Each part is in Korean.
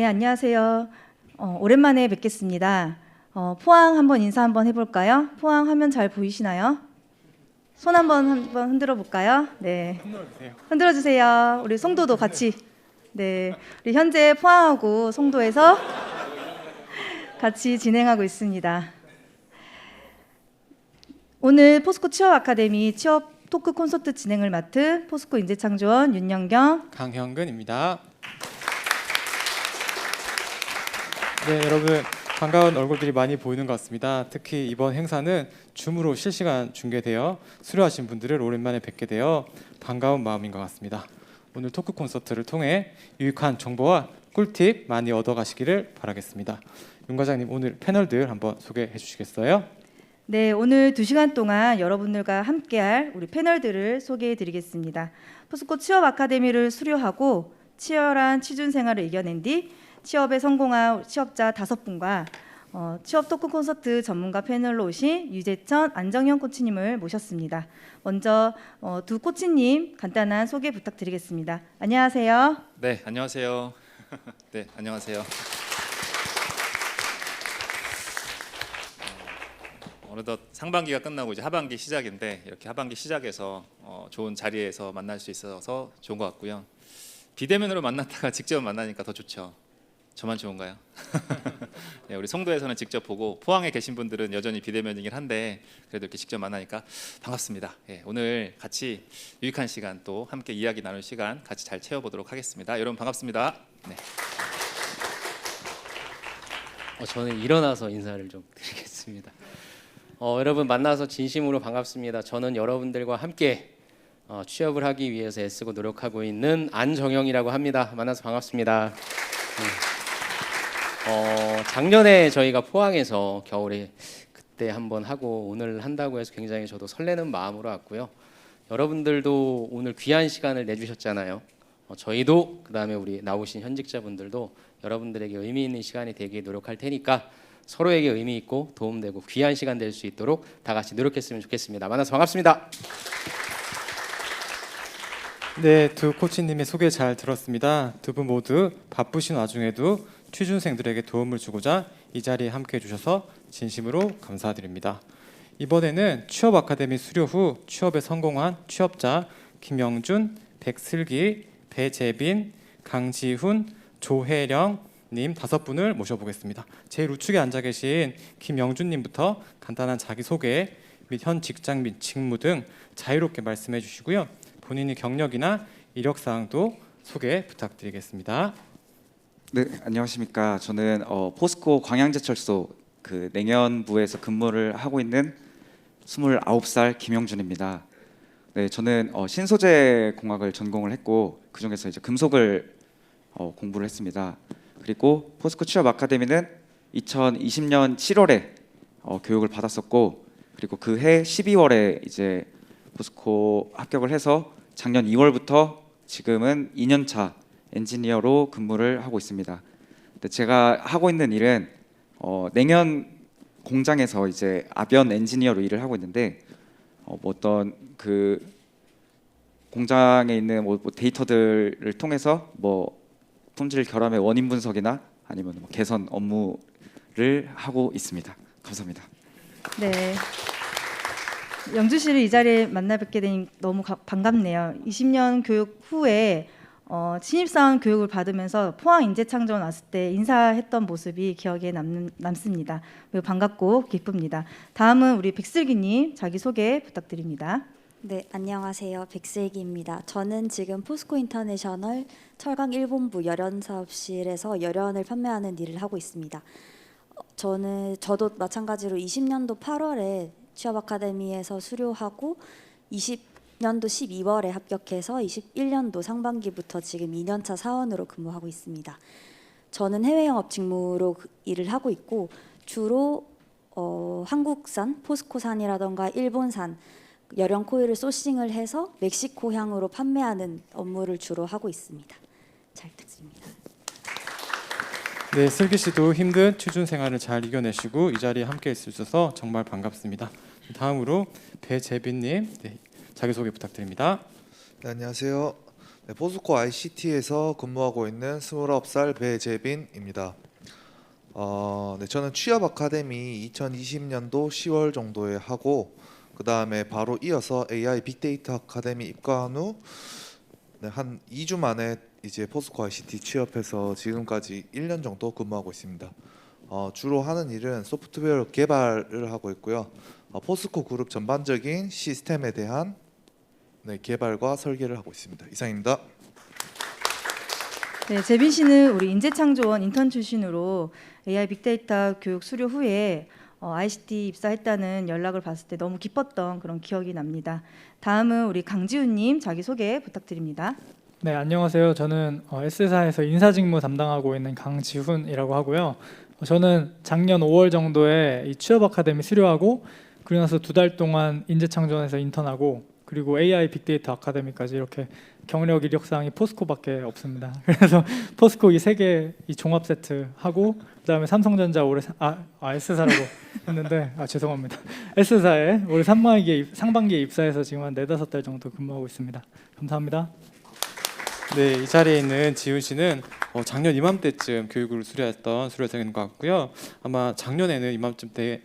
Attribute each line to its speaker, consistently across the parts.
Speaker 1: 네, 안녕하세요. 오랜만에 뵙겠습니다. 포항 한번 인사 한번 해볼까요? 포항 화면 잘 보이시나요? 손 한번 흔들어 볼까요? 네, 흔들어 주세요. 우리 송도도 같이. 네, 우리 현재 포항하고 송도에서 같이 진행하고 있습니다. 오늘 포스코 취업 아카데미 취업 토크 콘서트 진행을 맡은 포스코 인재창조원 윤영경,
Speaker 2: 강형근입니다. 네, 여러분 반가운 얼굴들이 많이 보이는 것 같습니다. 특히 이번 행사는 줌으로 실시간 중계되어 수료하신 분들을 오랜만에 뵙게 되어 반가운 마음인 것 같습니다. 오늘 토크 콘서트를 통해 유익한 정보와 꿀팁 많이 얻어가시기를 바라겠습니다. 윤 과장님, 오늘 패널들 한번 소개해 주시겠어요?
Speaker 1: 네, 오늘 2시간 동안 여러분들과 함께할 우리 패널들을 소개해 드리겠습니다. 포스코 취업 아카데미를 수료하고 치열한 취준 생활을 이겨낸 뒤 취업에 성공한 취업자 5분과 취업 토크 콘서트 전문가 패널로 오신 유재천, 안정현 코치님을 모셨습니다. 먼저 두 코치님 간단한 소개 부탁드리겠습니다. 안녕하세요.
Speaker 3: 네, 안녕하세요. 네, 안녕하세요. 어느덧 상반기가 끝나고 이제 하반기 시작인데 이렇게 하반기 시작에서 좋은 자리에서 만날 수 있어서 좋은 것 같고요. 비대면으로 만났다가 직접 만나니까 더 좋죠. 저만 좋은가요? 네, 우리 송도에서는 직접 보고 포항에 계신 분들은 여전히 비대면이긴 한데 그래도 이렇게 직접 만나니까 반갑습니다. 네, 오늘 같이 유익한 시간 또 함께 이야기 나눌 시간 같이 잘 채워보도록 하겠습니다. 여러분 반갑습니다. 네.
Speaker 4: 저는 일어나서 인사를 좀 드리겠습니다. 여러분 만나서 진심으로 반갑습니다. 저는 여러분들과 함께 취업을 하기 위해서 애쓰고 노력하고 있는 안정영이라고 합니다. 만나서 반갑습니다. 작년에 저희가 포항에서 겨울에 그때 한번 하고 오늘 한다고 해서 굉장히 저도 설레는 마음으로 왔고요. 여러분들도 오늘 귀한 시간을 내주셨잖아요. 저희도 그다음에 우리 나오신 현직자분들도 여러분들에게 의미 있는 시간이 되기에 노력할 테니까 서로에게 의미 있고 도움되고 귀한 시간 될 수 있도록 다 같이 노력했으면 좋겠습니다. 만나서 반갑습니다.
Speaker 2: 네, 두 코치님의 소개 잘 들었습니다. 두 분 모두 바쁘신 와중에도 취준생들에게 도움을 주고자 이 자리에 함께해 주셔서 진심으로 감사드립니다. 이번에는 취업 아카데미 수료 후 취업에 성공한 취업자 김영준, 백슬기, 배재빈, 강지훈, 조혜령 님 5분을 모셔보겠습니다. 제일 우측에 앉아 계신 김영준 님부터 간단한 자기소개 및 현 직장 및 직무 등 자유롭게 말씀해 주시고요. 본인의 경력이나 이력사항도 소개 부탁드리겠습니다.
Speaker 5: 네, 안녕하십니까. 저는 포스코 광양제철소 그 냉연부에서 근무를 하고 있는 29살 김영준입니다. 네, 저는 신소재 공학을 전공을 했고 그 중에서 이제 금속을 공부를 했습니다. 그리고 포스코 취업 아카데미는 2020년 7월에 교육을 받았었고 그리고 그 해 12월에 이제 포스코 합격을 해서 작년 2월부터 지금은 2년차 엔지니어로 근무를 하고 있습니다. 근데 제가 하고 있는 일은 냉연 공장에서 이제 아변 엔지니어로 일을 하고 있는데 어떤 그 공장에 있는 뭐 데이터들을 통해서 뭐 품질 결함의 원인 분석이나 아니면 뭐 개선 업무를 하고 있습니다. 감사합니다.
Speaker 1: 네. 영주 씨를 이 자리에 만나 뵙게 되니 너무 반갑네요. 20년 교육 후에 신입사원 교육을 받으면서 포항 인재창조원 왔을 때 인사했던 모습이 기억에 남습니다. 매우 반갑고 기쁩니다. 다음은 우리 백슬기님 자기소개 부탁드립니다.
Speaker 6: 네, 안녕하세요. 백슬기입니다. 저는 지금 포스코 인터내셔널 철강 일본부 열연사업실에서 열연을 판매하는 일을 하고 있습니다. 저도 마찬가지로 20년도 8월에 취업 아카데미에서 수료하고 20년도 12월에 합격해서 21년도 상반기부터 지금 2년차 사원으로 근무하고 있습니다. 저는 해외 영업 직무로 일을 하고 있고 주로 한국산 포스코산이라던가 일본산 열연 코일을 소싱을 해서 멕시코향으로 판매하는 업무를 주로 하고 있습니다. 잘 부탁드립니다.
Speaker 2: 네, 슬기 씨도 힘든 취준 생활을 잘 이겨내시고 이 자리에 함께 있을 수 있어서 정말 반갑습니다. 다음으로 배재빈 님 자기소개 부탁드립니다.
Speaker 7: 네, 안녕하세요. 네, 포스코 ICT에서 근무하고 있는 29살 배재빈입니다. 네, 저는 취업 아카데미 2020년도 10월 정도에 하고 그 다음에 바로 이어서 AI 빅데이터 아카데미 입과한 후 한 2주 만에 이제 포스코 ICT 취업해서 지금까지 1년 정도 근무하고 있습니다. 주로 하는 일은 소프트웨어 개발을 하고 있고요. 포스코 그룹 전반적인 시스템에 대한 개발과 설계를 하고 있습니다. 이상입니다.
Speaker 1: 네, 재빈 씨는 우리 인재창조원 인턴 출신으로 AI 빅데이터 교육 수료 후에 ICT 입사했다는 연락을 받았을 때 너무 기뻤던 그런 기억이 납니다. 다음은 우리 강지훈님 자기소개 부탁드립니다.
Speaker 8: 네, 안녕하세요. 저는 S사에서 인사직무 담당하고 있는 강지훈이라고 하고요. 저는 작년 5월 정도에 이 취업 아카데미 수료하고 그러고 나서 2달 동안 인재창조원에서 인턴하고 그리고 AI 빅데이터 아카데미까지 이렇게 경력 이력사항이 포스코밖에 없습니다. 그래서 포스코 이 3개 이 종합 세트 하고 그다음에 삼성전자 올해 S사라고 했는데 죄송합니다. S사에 올해 상반기에 입사해서 지금 한 4-5달 정도 근무하고 있습니다. 감사합니다.
Speaker 2: 네, 이 자리에 있는 지훈 씨는 작년 이맘때쯤 교육을 수료했던 수료생인 것 같고요. 아마 작년에는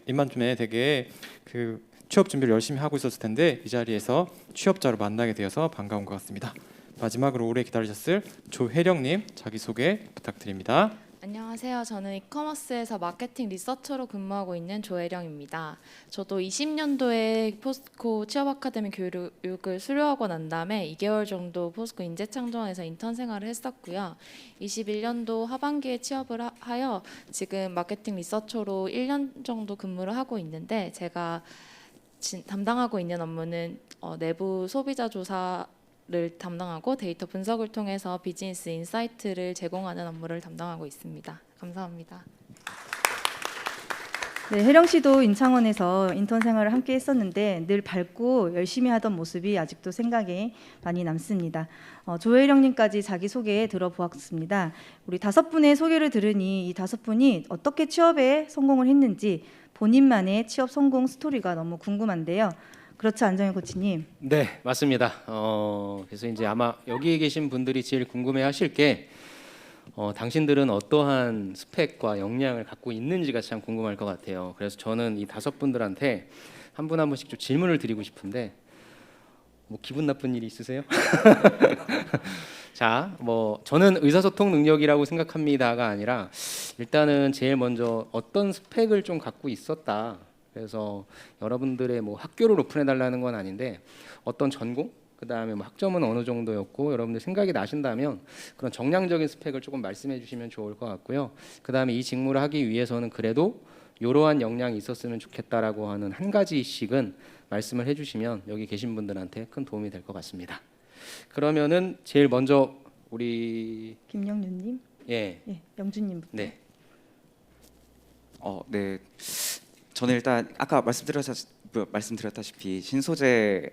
Speaker 2: 이맘쯤에 되게 그 취업 준비를 열심히 하고 있었을 텐데 이 자리에서 취업자로 만나게 되어서 반가운 것 같습니다. 마지막으로 오래 기다리셨을 조혜령님 자기소개 부탁드립니다.
Speaker 9: 안녕하세요. 저는 이커머스에서 마케팅 리서처로 근무하고 있는 조혜령입니다. 저도 20년도에 포스코 취업 아카데미 교육을 수료하고 난 다음에 2개월 정도 포스코 인재창조원에서 인턴 생활을 했었고요. 21년도 하반기에 취업을 하여 지금 마케팅 리서처로 1년 정도 근무를 하고 있는데 제가 담당하고 있는 업무는 내부 소비자 조사를 담당하고 데이터 분석을 통해서 비즈니스 인사이트를 제공하는 업무를 담당하고 있습니다. 감사합니다.
Speaker 1: 네, 혜령 씨도 인창원에서 인턴 생활을 함께 했었는데 늘 밝고 열심히 하던 모습이 아직도 생각에 많이 남습니다. 조혜령님까지 자기소개 들어보았습니다. 우리 5분의 소개를 들으니 이 5분이 어떻게 취업에 성공을 했는지 본인만의 취업 성공 스토리가 너무 궁금한데요. 그렇죠, 안정현 코치님?
Speaker 4: 네, 맞습니다. 그래서 이제 아마 여기에 계신 분들이 제일 궁금해하실 게 당신들은 어떠한 스펙과 역량을 갖고 있는지가 참 궁금할 것 같아요. 그래서 저는 이 5분들한테 한 분 한 분씩 좀 질문을 드리고 싶은데 뭐 기분 나쁜 일이 있으세요? 자, 뭐 저는 의사소통 능력이라고 생각합니다가 아니라 일단은 제일 먼저 어떤 스펙을 좀 갖고 있었다. 그래서 여러분들의 뭐 학교를 오픈해 달라는 건 아닌데 어떤 전공, 그다음에 뭐 학점은 어느 정도였고 여러분들 생각이 나신다면 그런 정량적인 스펙을 조금 말씀해 주시면 좋을 것 같고요. 그다음에 이 직무를 하기 위해서는 그래도 이러한 역량이 있었으면 좋겠다라고 하는 한 가지씩은 말씀을 해주시면 여기 계신 분들한테 큰 도움이 될 것 같습니다. 그러면은 제일 먼저 우리
Speaker 1: 김영윤님,
Speaker 4: 예,
Speaker 1: 영준님부터.
Speaker 4: 네,
Speaker 5: 네. 저는 일단 아까 말씀드렸다시피 신소재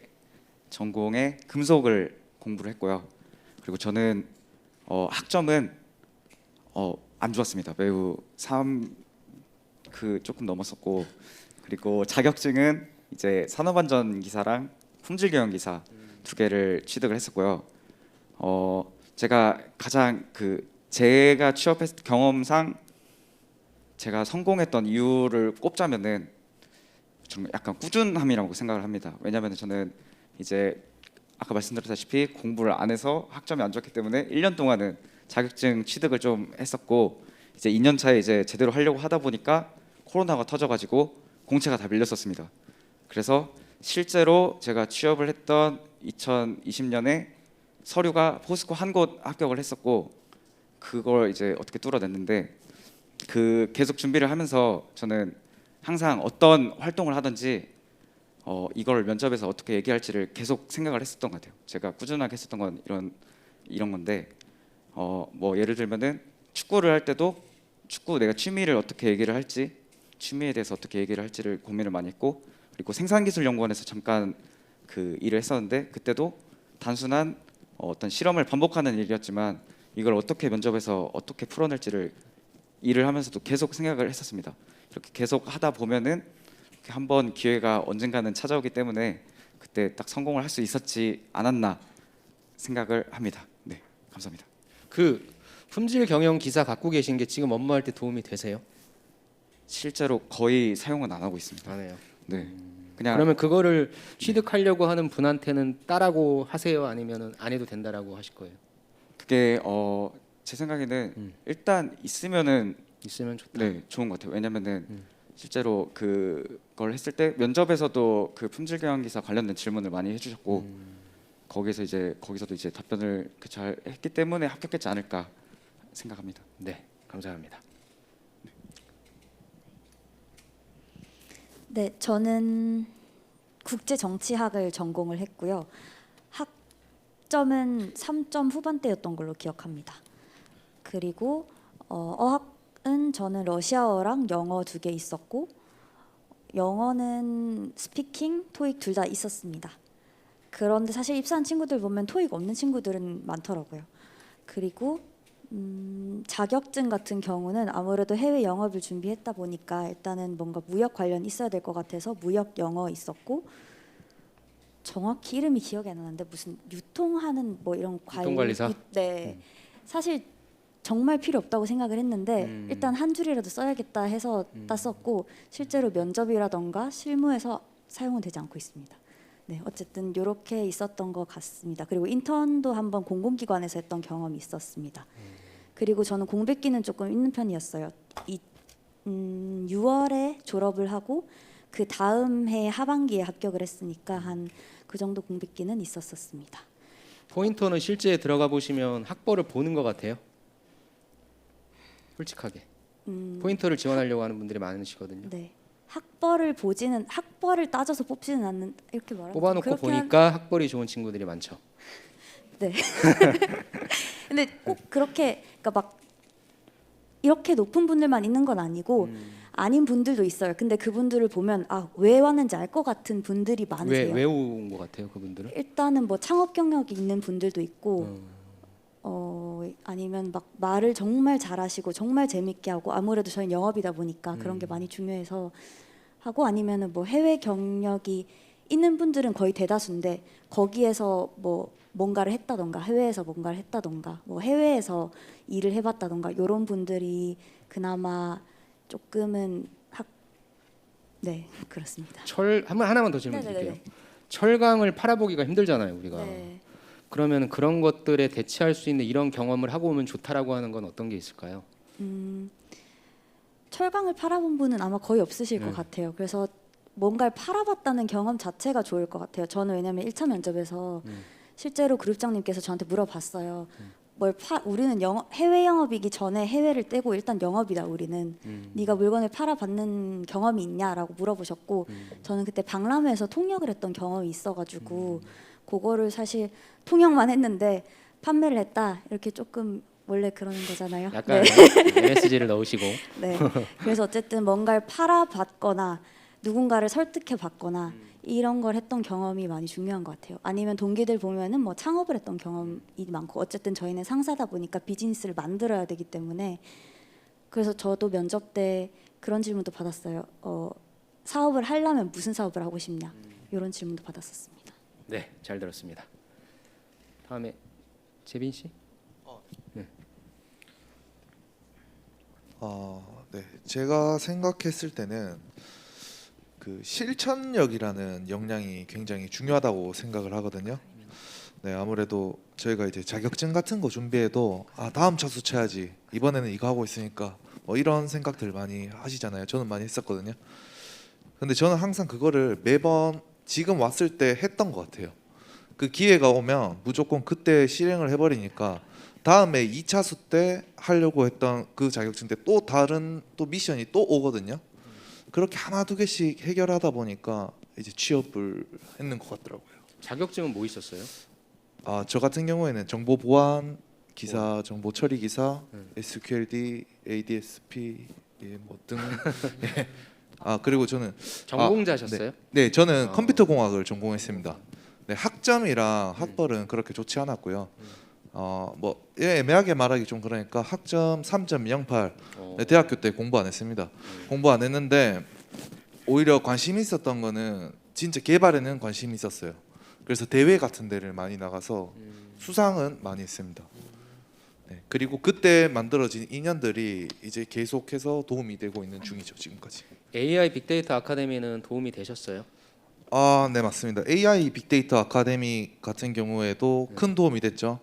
Speaker 5: 전공에 금속을 공부를 했고요. 그리고 저는 학점은 안 좋았습니다. 매우 조금 넘었었고, 그리고 자격증은 이제 산업안전기사랑 품질경영기사 2개를 취득을 했었고요. 제가 가장 제가 취업했 경험상 제가 성공했던 이유를 꼽자면은 정말 약간 꾸준함이라고 생각을 합니다. 왜냐하면 저는 이제 아까 말씀드렸다시피 공부를 안 해서 학점이 안 좋았기 때문에 1년 동안은 자격증 취득을 좀 했었고 이제 2년 차에 이제 제대로 하려고 하다 보니까 코로나가 터져가지고 공채가 다 밀렸었습니다. 그래서 실제로 제가 취업을 했던 2020년에 서류가 포스코 한 곳 합격을 했었고 그걸 이제 어떻게 뚫어냈는데 계속 준비를 하면서 저는 항상 어떤 활동을 하든지 이걸 면접에서 어떻게 얘기할지를 계속 생각을 했었던 것 같아요. 제가 꾸준하게 했었던 건 이런 건데 뭐 예를 들면은 축구를 할 때도 내가 취미를 어떻게 얘기를 할지 취미에 대해서 어떻게 얘기를 할지를 고민을 많이 했고 그리고 생산기술연구원에서 잠깐 일을 했었는데 그때도 단순한 어떤 실험을 반복하는 일이었지만 이걸 어떻게 면접에서 어떻게 풀어낼지를 일을 하면서도 계속 생각을 했었습니다. 이렇게 계속 하다 보면은 한번 기회가 언젠가는 찾아오기 때문에 그때 딱 성공을 할 수 있었지 않았나 생각을 합니다. 감사합니다.
Speaker 4: 그 품질 경영 기사 갖고 계신 게 지금 업무할 때 도움이 되세요?
Speaker 5: 실제로 거의 사용은 안 하고 있습니다.
Speaker 4: 안 해요.
Speaker 5: 네, 그냥
Speaker 4: 그러면 그거를 취득하려고 하는 분한테는 따라고 하세요? 아니면은 안 해도 된다라고 하실 거예요?
Speaker 5: 그게 제 생각에는 일단 있으면은
Speaker 4: 있으면 좋다.
Speaker 5: 네 좋은 것 같아요. 왜냐면은 실제로 그걸 했을 때 면접에서도 그 품질 경영 기사 관련된 질문을 많이 해주셨고 거기서도 이제 답변을 잘 했기 때문에 합격했지 않을까 생각합니다.
Speaker 4: 네, 감사합니다.
Speaker 6: 네, 저는 국제 정치학을 전공을 했고요. 학점은 3점 후반대였던 걸로 기억합니다. 그리고 어학은 저는 러시아어랑 영어 2개 있었고 영어는 스피킹, 토익 둘 다 있었습니다. 그런데 사실 입사한 친구들 보면 토익 없는 친구들은 많더라고요. 그리고 자격증 같은 경우는 아무래도 해외 영업을 준비했다 보니까 일단은 뭔가 무역 관련 있어야 될 것 같아서 무역 영어 있었고 정확히 이름이 기억이 안 나는데 무슨 유통하는 뭐 이런
Speaker 4: 유통관리사?
Speaker 6: 네, 사실 정말 필요 없다고 생각을 했는데 일단 한 줄이라도 써야겠다 해서 땄었고 실제로 면접이라던가 실무에서 사용은 되지 않고 있습니다. 네, 어쨌든 이렇게 있었던 것 같습니다. 그리고 인턴도 한번 공공기관에서 했던 경험이 있었습니다. 그리고 저는 공백기는 조금 있는 편이었어요. 6월에 졸업을 하고 그 다음 해 하반기에 합격을 했으니까 한 그 정도 공백기는 있었습니다.
Speaker 4: 포인터는 실제 들어가 보시면 학벌을 보는 것 같아요. 솔직하게 포인터를 지원하려고 하는 분들이 많으시거든요.
Speaker 6: 네, 학벌을 따져서 뽑지는 않는 이렇게 말하면
Speaker 4: 뽑아놓고 보니까 학벌이 좋은 친구들이 많죠.
Speaker 6: 네. 근데 꼭 그렇게 그러니까 막 이렇게 높은 분들만 있는 건 아니고 아닌 분들도 있어요. 근데 그분들을 보면 왜 왔는지 알 것 같은 분들이 많으세요.
Speaker 4: 왜 온 것 같아요, 그분들은?
Speaker 6: 일단은 뭐 창업 경력이 있는 분들도 있고 아니면 막 말을 정말 잘하시고 정말 재밌게 하고 아무래도 저희는 영업이다 보니까 그런 게 많이 중요해서 하고 아니면은 뭐 해외 경력이 있는 분들은 거의 대다수인데 거기에서 뭐 뭔가를 했다던가 해외에서 뭔가를 했다던가 뭐 해외에서 일을 해봤다던가 이런 분들이 그나마 조금은 네 그렇습니다.
Speaker 4: 하나만 더 질문드릴게요.
Speaker 6: 네네네.
Speaker 4: 철강을 팔아보기가 힘들잖아요, 우리가.
Speaker 6: 네.
Speaker 4: 그러면 그런 것들에 대체할 수 있는 이런 경험을 하고 오면 좋다라고 하는 건 어떤 게 있을까요?
Speaker 6: 철강을 팔아본 분은 아마 거의 없으실 것 같아요. 그래서 뭔가를 팔아봤다는 경험 자체가 좋을 것 같아요. 저는 왜냐하면 1차 면접에서 실제로 그룹장님께서 저한테 물어봤어요. 우리는 해외 영업이기 전에 해외를 떼고 일단 영업이다 우리는. 네가 물건을 팔아봤는 경험이 있냐라고 물어보셨고 저는 그때 박람회에서 통역을 했던 경험이 있어가지고 그거를 사실 통역만 했는데 판매를 했다 이렇게 조금 원래 그러는 거잖아요.
Speaker 4: 약간 MSG를 넣으시고.
Speaker 6: 네. 그래서 어쨌든 뭔가를 팔아봤거나 누군가를 설득해봤거나 이런 걸 했던 경험이 많이 중요한 것 같아요. 아니면 동기들 보면은 뭐 창업을 했던 경험이 많고 어쨌든 저희는 상사다 보니까 비즈니스를 만들어야 되기 때문에 그래서 저도 면접 때 그런 질문도 받았어요. 사업을 하려면 무슨 사업을 하고 싶냐 이런 질문도 받았었습니다.
Speaker 4: 네, 잘 들었습니다. 다음에 재빈 씨.
Speaker 7: 네. 제가 생각했을 때는 그 실천력이라는 역량이 굉장히 중요하다고 생각을 하거든요. 네, 아무래도 저희가 이제 자격증 같은 거 준비해도 다음 차수 쳐야지. 이번에는 이거 하고 있으니까 뭐 이런 생각들 많이 하시잖아요. 저는 많이 했었거든요. 근데 저는 항상 그거를 매번 지금 왔을 때 했던 것 같아요. 그 기회가 오면 무조건 그때 실행을 해버리니까 다음에 2차수 때 하려고 했던 그 자격증 때 또 다른 또 미션이 또 오거든요. 그렇게 하나 두 개씩 해결하다 보니까 이제 취업을 했는 것 같더라고요.
Speaker 4: 자격증은 뭐 있었어요?
Speaker 7: 저 같은 경우에는 정보 보안 기사, 정보 처리 기사, SQLD, ADSP 뭐 등. 예. 그리고 저는
Speaker 4: 전공자셨어요?
Speaker 7: 네, 저는 컴퓨터 공학을 전공했습니다. 네, 학점이랑 학벌은 그렇게 좋지 않았고요. 뭐 애매하게 말하기 좀 그러니까 학점 3.08. 네, 대학교 때 공부 안 했습니다. 공부 안 했는데 오히려 관심이 있었던 거는 진짜 개발에는 관심이 있었어요. 그래서 대회 같은 데를 많이 나가서 수상은 많이 했습니다. 네, 그리고 그때 만들어진 인연들이 이제 계속해서 도움이 되고 있는 중이죠 지금까지.
Speaker 4: AI 빅데이터 아카데미는 도움이 되셨어요?
Speaker 7: 아, 네 맞습니다. AI 빅데이터 아카데미 같은 경우에도 큰 도움이 됐죠.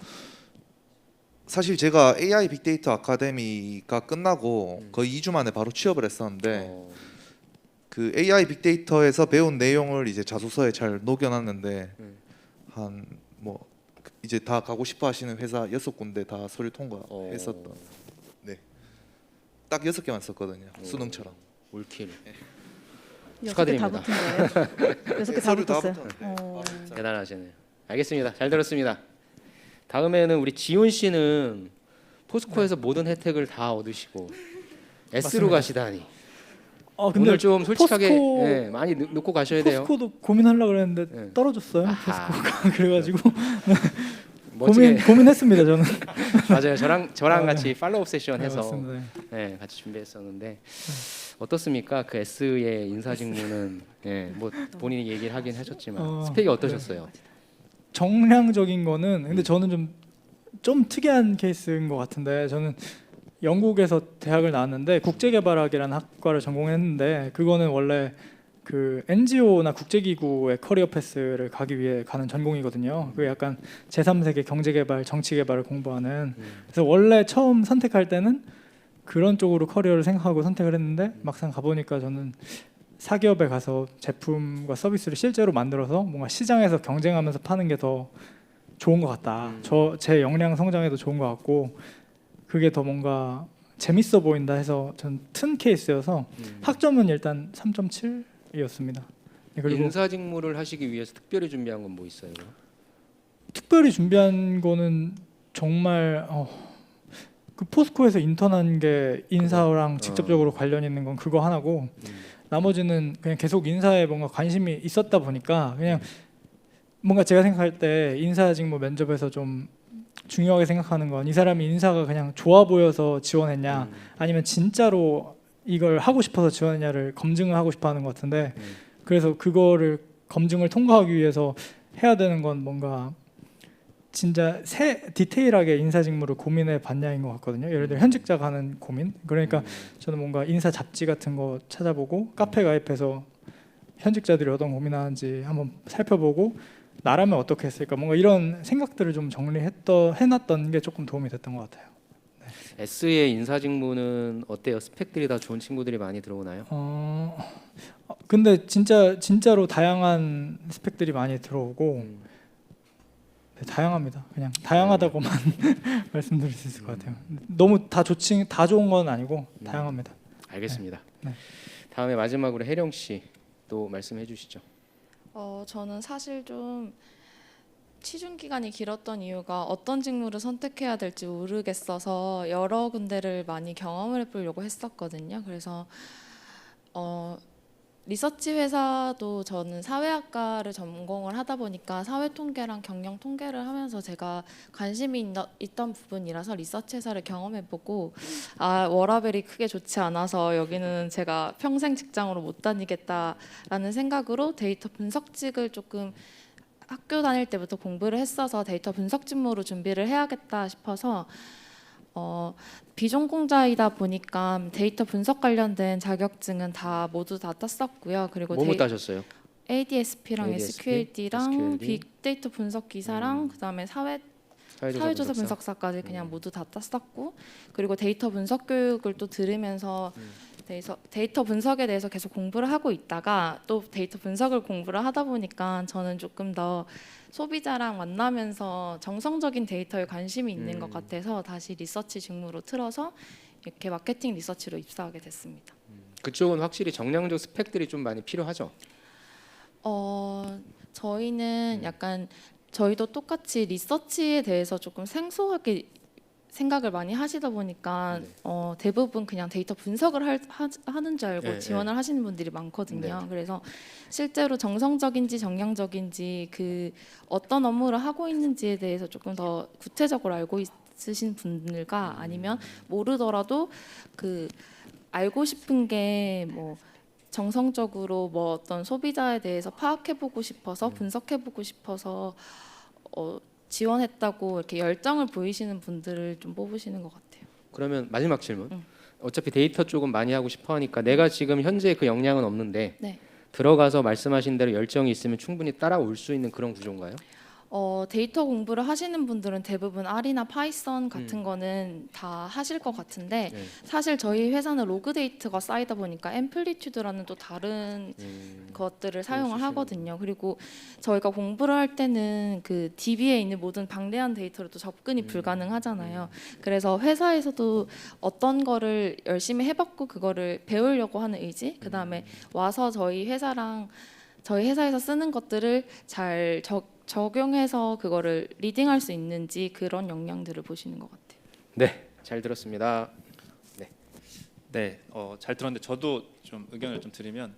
Speaker 7: 사실 제가 AI 빅데이터 아카데미가 끝나고 거의 2주 만에 바로 취업을 했었는데
Speaker 4: 어,
Speaker 7: 그 AI 빅데이터에서 배운 내용을 이제 자소서에 잘 녹여놨는데 한 뭐 이제 다 가고 싶어 하시는 회사 6군데 다 서류 통과했었던. 네. 딱 6개만 썼거든요. 수능처럼.
Speaker 4: 올킬.
Speaker 1: 6개 다
Speaker 4: 축하드립니다.
Speaker 1: 붙은 거예요? 6개 다
Speaker 7: 서류 다
Speaker 1: 붙었어요?
Speaker 7: 붙었는데.
Speaker 1: 어.
Speaker 4: 대단하시네요. 알겠습니다. 잘 들었습니다. 다음에는 우리 지훈 씨는 포스코에서 모든 혜택을 다 얻으시고 S로
Speaker 8: 맞습니다.
Speaker 4: 가시다니.
Speaker 8: 근데
Speaker 4: 오늘 좀 솔직하게
Speaker 8: 포스코-
Speaker 4: 예, 많이 놓고 가셔야 돼요.
Speaker 8: 포스코도 고민하려고 그랬는데
Speaker 4: 네.
Speaker 8: 떨어졌어요.
Speaker 4: 아하.
Speaker 8: 포스코가 그래가지고
Speaker 4: 멋지게
Speaker 8: 고민했습니다 저는.
Speaker 4: 맞아요. 저랑
Speaker 8: 아,
Speaker 4: 같이 팔로우 세션
Speaker 8: 네,
Speaker 4: 해서
Speaker 8: 맞습니다.
Speaker 4: 네, 같이 준비했었는데 어떻습니까? 그 S의 인사 직무는 예, 뭐 본인이 얘기를 하긴 하셨지만 스펙이 어떠셨어요?
Speaker 8: 정량적인 거는 근데 저는 좀 특이한 케이스인 것 같은데 저는 영국에서 대학을 나왔는데 국제개발학이라는 학과를 전공했는데 그거는 원래 그 NGO나 국제기구의 커리어 패스를 가기 위해 가는 전공이거든요. 그게 약간 제3세계 경제개발, 정치개발을 공부하는. 그래서 원래 처음 선택할 때는 그런 쪽으로 커리어를 생각하고 선택을 했는데 막상 가보니까 저는 사기업에 가서 제품과 서비스를 실제로 만들어서 뭔가 시장에서 경쟁하면서 파는 게 더 좋은 것 같다. 제 역량 성장에도 좋은 것 같고 그게 더 뭔가 재밌어 보인다 해서 전 튼 케이스여서 학점은 일단 3.7이었습니다. 그리고
Speaker 4: 인사 직무를 하시기 위해서 특별히 준비한 건 뭐 있어요?
Speaker 8: 특별히 준비한 거는 정말 그 포스코에서 인턴한 게 인사랑 직접적으로 관련 있는 건 그거 하나고 나머지는 그냥 계속 인사에 뭔가 관심이 있었다 보니까 그냥 뭔가 제가 생각할 때 인사 직무 면접에서 좀 중요하게 생각하는 건 이 사람이 인사가 그냥 좋아 보여서 지원했냐 아니면 진짜로 이걸 하고 싶어서 지원했냐를 검증을 하고 싶어 하는 것 같은데 그래서 그거를 검증을 통과하기 위해서 해야 되는 건 뭔가 진짜 디테일하게 인사 직무를 고민해 봤냐인 것 같거든요. 예를 들어 현직자가 하는 고민. 그러니까 저는 뭔가 인사 잡지 같은 거 찾아보고 카페 가입해서 현직자들이 어떤 고민하는지 한번 살펴보고 나라면 어떻게 했을까 뭔가 이런 생각들을 좀 해놨던 게 조금 도움이 됐던 것 같아요.
Speaker 4: S의 인사 직무는 어때요? 스펙들이 다 좋은 친구들이 많이 들어오나요?
Speaker 8: 근데 진짜로 다양한 스펙들이 많이 들어오고 네, 다양합니다. 그냥 다양하다고만 말씀드릴 수 있을 것 같아요. 너무 다 좋은 건 아니고 다양합니다.
Speaker 4: 알겠습니다.
Speaker 8: 네.
Speaker 4: 다음에 마지막으로 혜령 씨 또 말씀해 주시죠.
Speaker 9: 저는 사실 좀 취준 기간이 길었던 이유가 어떤 직무를 선택해야 될지 모르겠어서 여러 군데를 많이 경험을 해보려고 했었거든요. 그래서 리서치 회사도 저는 사회학과를 전공을 하다 보니까 사회통계랑 경영통계를 하면서 제가 관심이 있던 부분이라서 리서치 회사를 경험해보고 워라밸이 크게 좋지 않아서 여기는 제가 평생 직장으로 못 다니겠다라는 생각으로 데이터 분석직을 조금 학교 다닐 때부터 공부를 했어서 데이터 분석 직무로 준비를 해야겠다 싶어서 비전공자이다 보니까 데이터 분석 관련된 자격증은 모두 다 땄었고요. 그리고
Speaker 4: 뭐 따셨어요?
Speaker 9: ADSP랑
Speaker 4: ADSP,
Speaker 9: SQLD랑
Speaker 4: SQLD.
Speaker 9: 빅데이터 분석 기사랑 그다음에 사회조사 분석사까지 그냥 모두 다 땄었고 그리고 데이터 분석 교육을 또 들으면서 데이터 분석에 대해서 계속 공부를 하고 있다가 또 데이터 분석을 공부를 하다 보니까 저는 조금 더 소비자랑 만나면서 정성적인 데이터에 관심이 있는 것 같아서 다시 리서치 직무로 틀어서 이렇게 마케팅 리서치로 입사하게 됐습니다.
Speaker 4: 그쪽은 확실히 정량적 스펙들이 좀 많이 필요하죠.
Speaker 9: 저희는 약간 저희도 똑같이 리서치에 대해서 조금 생소하게 생각을 많이 하시다 보니까 대부분 그냥 데이터 분석을 하는 줄 알고 지원을 하시는 분들이 많거든요. 그래서 실제로 정성적인지 정량적인지 그 어떤 업무를 하고 있는지에 대해서 조금 더 구체적으로 알고 있으신 분들과 아니면 모르더라도 그 알고 싶은 게 뭐 정성적으로 뭐 어떤 소비자에 대해서 파악해보고 싶어서 분석해보고 싶어서 지원했다고 이렇게 열정을 보이시는 분들을 좀 뽑으시는 것 같아요.
Speaker 4: 그러면 마지막 질문.
Speaker 9: 응.
Speaker 4: 어차피 데이터 쪽은 많이 하고 싶어 하니까 내가 지금 현재 그 역량은 없는데
Speaker 9: 네.
Speaker 4: 들어가서 말씀하신 대로 열정이 있으면 충분히 따라올 수 있는 그런 구조인가요?
Speaker 9: 데이터 공부를 하시는 분들은 대부분 R이나 파이썬 같은 거는 다 하실 것 같은데
Speaker 4: 네.
Speaker 9: 사실 저희 회사는 로그 데이터가 쌓이다 보니까 앰플리튜드라는 또 다른 것들을 사용을 하거든요. 그리고 저희가 공부를 할 때는 그 DB에 있는 모든 방대한 데이터를 또 접근이 불가능하잖아요. 그래서 회사에서도 어떤 거를 열심히 해봤고 그거를 배우려고 하는 의지, 그 다음에 와서 저희 회사에서 쓰는 것들을 잘 적용해서 그거를 리딩할 수 있는지 그런 역량들을 보시는 것 같아요.
Speaker 4: 네, 잘 들었습니다.
Speaker 3: 네, 잘 들었는데 저도 좀 의견을 좀 드리면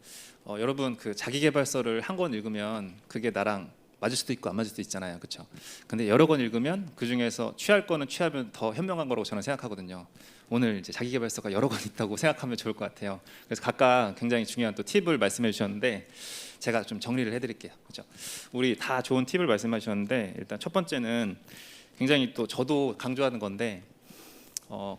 Speaker 3: 여러분 그 자기계발서를 한 권 읽으면 그게 나랑 맞을 수도 있고 안 맞을 수도 있잖아요, 그렇죠? 근데 여러 권 읽으면 그 중에서 취할 거는 취하면 더 현명한 거라고 저는 생각하거든요. 오늘 이제 자기계발서가 여러 권 있다고 생각하면 좋을 것 같아요. 그래서 각각 굉장히 중요한 또 팁을 말씀해 주셨는데 제가 좀 정리를 해드릴게요, 그렇죠? 우리 다 좋은 팁을 말씀해 주셨는데 일단 첫 번째는 굉장히 또 저도 강조하는 건데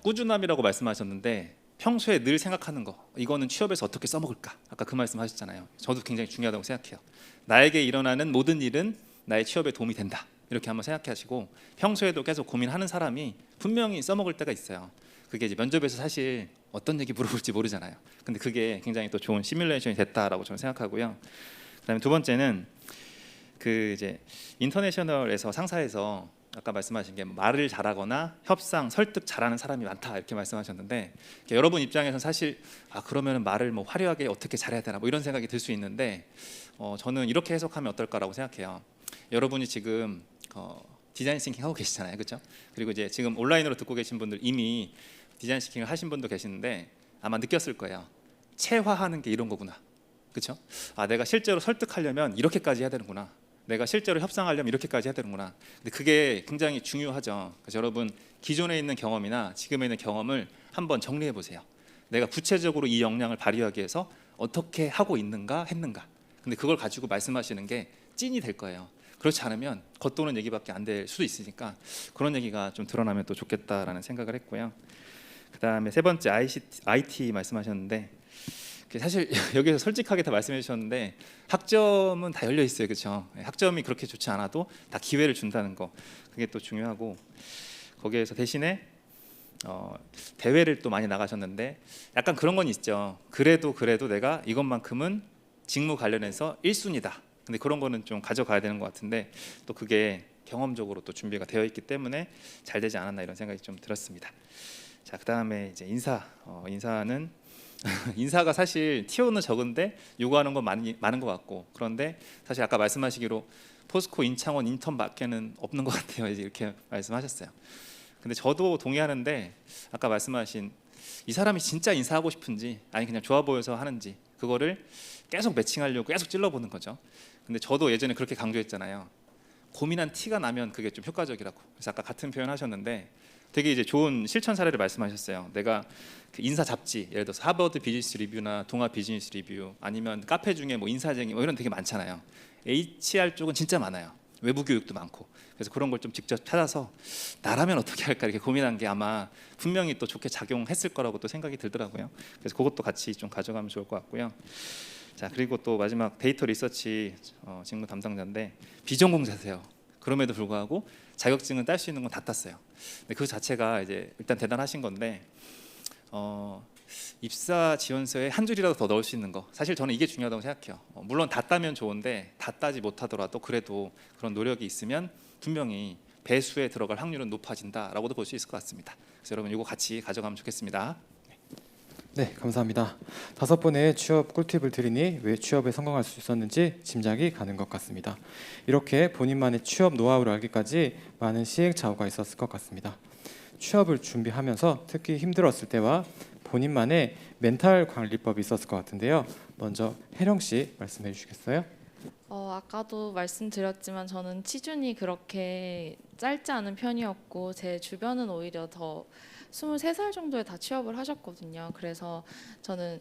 Speaker 3: 꾸준함이라고 말씀하셨는데 평소에 늘 생각하는 거 이거는 취업에서 어떻게 써먹을까 아까 그 말씀하셨잖아요. 저도 굉장히 중요하다고 생각해요. 나에게 일어나는 모든 일은 나의 취업에 도움이 된다 이렇게 한번 생각하시고 평소에도 계속 고민하는 사람이 분명히 써먹을 때가 있어요. 그게 이제 면접에서 사실 어떤 얘기 물어볼지 모르잖아요. 근데 그게 굉장히 또 좋은 시뮬레이션이 됐다라고 저는 생각하고요. 그다음에 두 번째는 그 이제 인터내셔널에서 상사에서 아까 말씀하신 게 말을 잘하거나 협상, 설득 잘하는 사람이 많다 이렇게 말씀하셨는데 여러분 입장에서는 사실 그러면 말을 뭐 화려하게 어떻게 잘해야 되나 뭐 이런 생각이 들 수 있는데 저는 이렇게 해석하면 어떨까라고 생각해요. 여러분이 지금 디자인 싱킹 하고 계시잖아요, 그렇죠? 그리고 이제 지금 온라인으로 듣고 계신 분들 이미 디자인 싱킹을 하신 분도 계시는데 아마 느꼈을 거예요. 체화하는 게 이런 거구나, 그렇죠? 내가 실제로 설득하려면 이렇게까지 해야 되는구나. 내가 실제로 협상하려면 이렇게까지 해야 되는구나. 근데 그게 굉장히 중요하죠. 그래서 여러분 기존에 있는 경험이나 지금에 있는 경험을 한번 정리해 보세요. 내가 구체적으로 이 역량을 발휘하기 위해서 어떻게 하고 있는가 했는가. 근데 그걸 가지고 말씀하시는 게 찐이 될 거예요. 그렇지 않으면 겉도는 얘기밖에 안 될 수도 있으니까 그런 얘기가 좀 드러나면 또 좋겠다라는 생각을 했고요. 그다음에 세 번째 IT 말씀하셨는데 사실 여기서 솔직하게 다 말씀해 주셨는데 학점은 다 열려 있어요, 그렇죠? 학점이 그렇게 좋지 않아도 다 기회를 준다는 거 그게 또 중요하고 거기에서 대신에 대회를 또 많이 나가셨는데 약간 그런 건 있죠. 그래도 내가 이것만큼은 직무 관련해서 1순위다. 근데 그런 거는 좀 가져가야 되는 것 같은데 또 그게 경험적으로 또 준비가 되어 있기 때문에 잘 되지 않았나 이런 생각이 좀 들었습니다. 자, 그다음에 이제 인사는 인사가 사실 티오는 적은데 요구하는 건 많은 것 같고 그런데 사실 아까 말씀하시기로 포스코 인창원 인턴밖에는 없는 것 같아요. 이렇게 말씀하셨어요. 근데 저도 동의하는데 아까 말씀하신 이 사람이 진짜 인사하고 싶은지 아니 그냥 좋아 보여서 하는지 그거를 계속 매칭하려고 계속 찔러보는 거죠. 근데 저도 예전에 그렇게 강조했잖아요. 고민한 티가 나면 그게 좀 효과적이라고. 그래서 아까 같은 표현 하셨는데 되게 이제 좋은 실천 사례를 말씀하셨어요. 내가 그 인사 잡지 예를 들어서 하버드 비즈니스 리뷰나 동아 비즈니스 리뷰 아니면 카페 중에 뭐 인사쟁이 뭐 이런 되게 많잖아요. HR 쪽은 진짜 많아요. 외부 교육도 많고. 그래서 그런 걸 좀 직접 찾아서 나라면 어떻게 할까 이렇게 고민한 게 아마 분명히 또 좋게 작용했을 거라고 또 생각이 들더라고요. 그래서 그것도 같이 좀 가져가면 좋을 것 같고요. 자, 그리고 또 마지막 데이터 리서치 직무 담당자인데 비전공자세요. 그럼에도 불구하고 자격증은 딸 수 있는 건 다 땄어요. 근데 그 자체가 이제 일단 대단하신 건데 입사 지원서에 한 줄이라도 더 넣을 수 있는 거 사실 저는 이게 중요하다고 생각해요. 물론 다 따면 좋은데 다 따지 못하더라도 그래도 그런 노력이 있으면 분명히 배수에 들어갈 확률은 높아진다라고도 볼 수 있을 것 같습니다. 그래서 여러분 이거 같이 가져가면 좋겠습니다.
Speaker 2: 네, 감사합니다. 5분의 취업 꿀팁을 드리니 왜 취업에 성공할 수 있었는지 짐작이 가는 것 같습니다. 이렇게 본인만의 취업 노하우를 알기까지 많은 시행착오가 있었을 것 같습니다. 취업을 준비하면서 특히 힘들었을 때와 본인만의 멘탈 관리법이 있었을 것 같은데요. 먼저 혜령 씨 말씀해 주시겠어요?
Speaker 9: 아까도 말씀드렸지만 저는 취준이 그렇게 짧지 않은 편이었고 제 주변은 오히려 더 23살 정도에 다 취업을 하셨거든요. 그래서 저는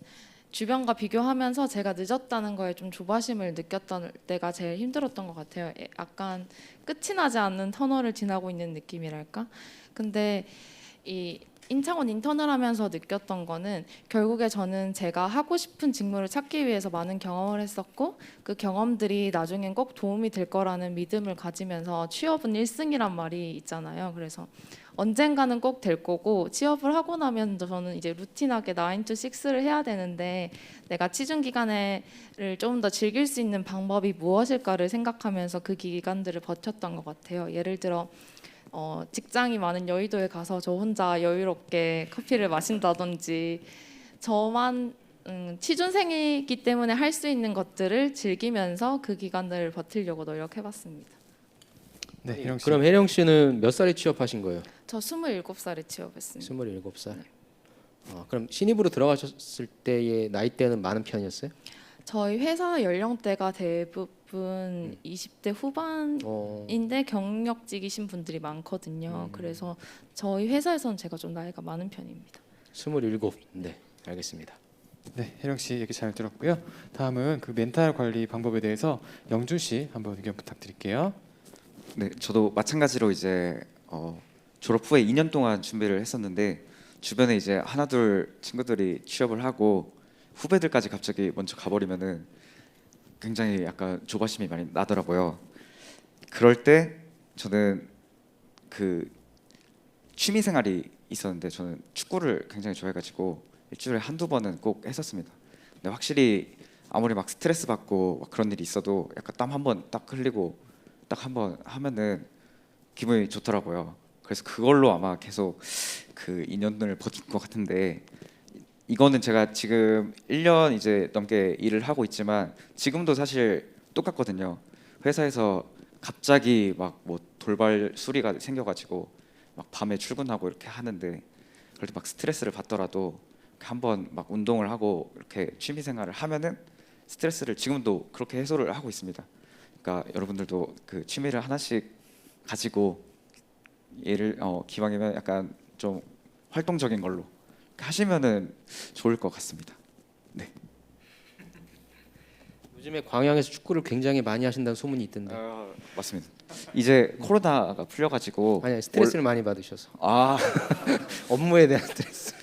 Speaker 9: 주변과 비교하면서 제가 늦었다는 거에 좀 조바심을 느꼈던 때가 제일 힘들었던 것 같아요. 약간 끝이 나지 않는 터널을 지나고 있는 느낌이랄까? 근데 이 인창원 인턴을 하면서 느꼈던 거는 결국에 저는 제가 하고 싶은 직무를 찾기 위해서 많은 경험을 했었고 그 경험들이 나중엔 꼭 도움이 될 거라는 믿음을 가지면서 취업은 1승이란 말이 있잖아요. 그래서 언젠가는 꼭 될 거고 취업을 하고 나면 저는 이제 루틴하게 9 to 6를 해야 되는데 내가 취준 기간을 좀 더 즐길 수 있는 방법이 무엇일까를 생각하면서 그 기간들을 버텼던 것 같아요. 예를 들어 직장이 많은 여의도에 가서 저 혼자 여유롭게 커피를 마신다든지 저만 취준생이기 때문에 할 수 있는 것들을 즐기면서 그 기간들을 버티려고 노력해봤습니다.
Speaker 2: 네, 혜령 씨.
Speaker 4: 그럼 혜령 씨는 몇 살에 취업하신 거예요?
Speaker 9: 저 27살에 취업했습니다.
Speaker 4: 27살. 그럼 신입으로 들어가셨을 때의 나이대는 많은 편이었어요?
Speaker 9: 저희 회사 연령대가 대부분 20대 후반인데 경력직이신 분들이 많거든요. 그래서 저희 회사에서는 제가 좀 나이가 많은 편입니다.
Speaker 4: 27. 네, 알겠습니다.
Speaker 2: 네, 혜령 씨 얘기 잘 들었고요. 다음은 그 멘탈 관리 방법에 대해서 영준 씨 한번 의견 부탁드릴게요.
Speaker 5: 네, 저도 마찬가지로 이제 졸업 후에 2년 동안 준비를 했었는데 주변에 이제 하나둘 친구들이 취업을 하고 후배들까지 갑자기 먼저 가버리면은 굉장히 약간 조바심이 많이 나더라고요. 그럴 때 저는 그 취미 생활이 있었는데 저는 축구를 굉장히 좋아해가지고 일주일에 한두 번은 꼭 했었습니다. 근데 확실히 아무리 막 스트레스 받고 막 그런 일이 있어도 약간 땀 한 번 딱 흘리고 딱 한 번 하면은 기분이 좋더라고요. 그래서 그걸로 아마 계속 그 2년을 버틴 것 같은데 이거는 제가 지금 1년 이제 넘게 일을 하고 있지만 지금도 사실 똑같거든요. 회사에서 갑자기 막 뭐 돌발 수리가 생겨가지고 막 밤에 출근하고 이렇게 하는데 그럴 때 막 스트레스를 받더라도 한번 막 운동을 하고 이렇게 취미 생활을 하면은 스트레스를 지금도 그렇게 해소를 하고 있습니다. 그러니까 여러분들도 그 취미를 하나씩 가지고 얘를 기왕이면 약간 좀 활동적인 걸로 하시면은 좋을 것 같습니다. 네.
Speaker 4: 요즘에 광양에서 축구를 굉장히 많이 하신다는 소문이 있던데.
Speaker 5: 맞습니다. 이제 코로나가 풀려가지고
Speaker 4: 아니 스트레스를 많이 받으셔서.
Speaker 5: 아,
Speaker 4: 업무에 대한 스트레스.